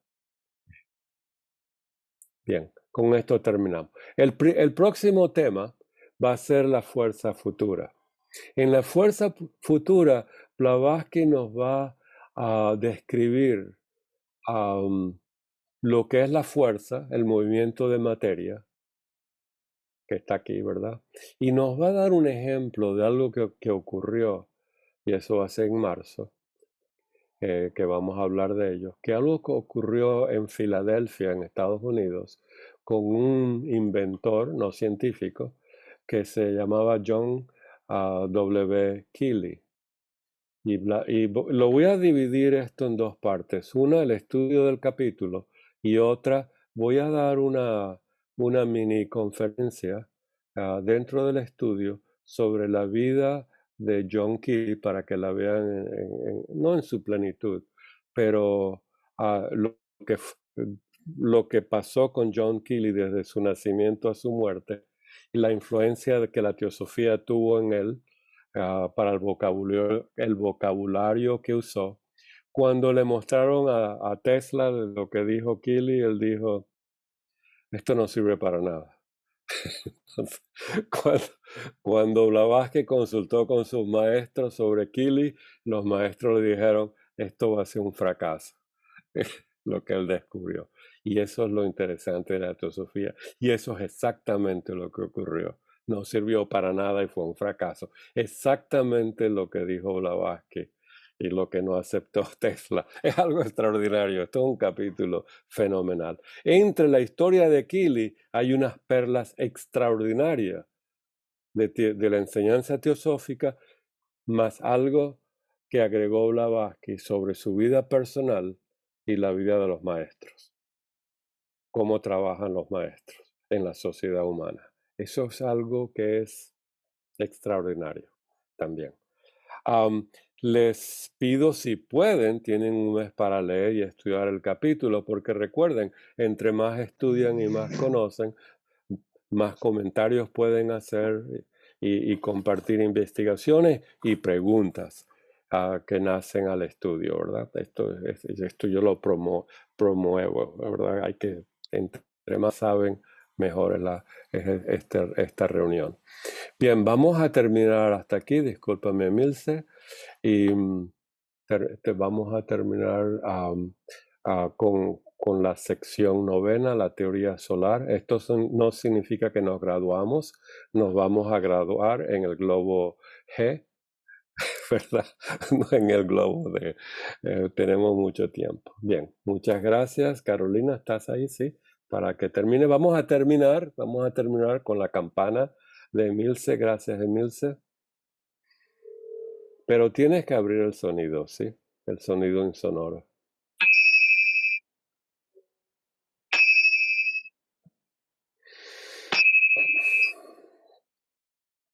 Bien, con esto terminamos. El próximo tema va a ser la fuerza futura. En la fuerza futura, Blavatsky nos va a describir lo que es la fuerza, el movimiento de materia, que está aquí, ¿verdad? Y nos va a dar un ejemplo de algo que ocurrió, y eso va a ser en marzo, que vamos a hablar de ellos, que algo que ocurrió en Filadelfia, en Estados Unidos, con un inventor no científico que se llamaba John W. Keely. Lo voy a dividir esto en dos partes. Una, el estudio del capítulo, y otra, voy a dar una mini conferencia dentro del estudio sobre la vida de John Keely para que la vean no en su plenitud, pero lo que pasó con John Keely desde su nacimiento a su muerte y la influencia que la teosofía tuvo en él para el vocabulario que usó. Cuando le mostraron a Tesla lo que dijo Keely, él dijo, esto no sirve para nada. Cuando Blavatsky consultó con sus maestros sobre Keely, los maestros le dijeron, esto va a ser un fracaso, lo que él descubrió. Y eso es lo interesante de la teosofía. Y eso es exactamente lo que ocurrió. No sirvió para nada y fue un fracaso. Exactamente lo que dijo Blavatsky y lo que no aceptó Tesla. Es algo extraordinario. Esto es un capítulo fenomenal. Entre la historia de Keely hay unas perlas extraordinarias de la enseñanza teosófica, más algo que agregó Blavatsky sobre su vida personal y la vida de los maestros. Cómo trabajan los maestros en la sociedad humana. Eso es algo que es extraordinario también. Les pido, si pueden, tienen un mes para leer y estudiar el capítulo, porque recuerden, entre más estudian y más conocen, más comentarios pueden hacer y compartir investigaciones y preguntas que nacen al estudio, ¿verdad? Esto yo lo promuevo, ¿verdad? Hay que, entre más saben, mejor es esta reunión. Bien, vamos a terminar hasta aquí, discúlpame, Milce, y vamos a terminar con la sección novena, la teoría solar. Esto no significa que nos graduamos, nos vamos a graduar en el globo G, ¿verdad? No en el globo de... tenemos mucho tiempo. Bien, muchas gracias. Carolina, ¿estás ahí? Sí. Para que termine, vamos a terminar con la campana de Emilce. Gracias, Emilce. Pero tienes que abrir el sonido, ¿sí? El sonido insonoro.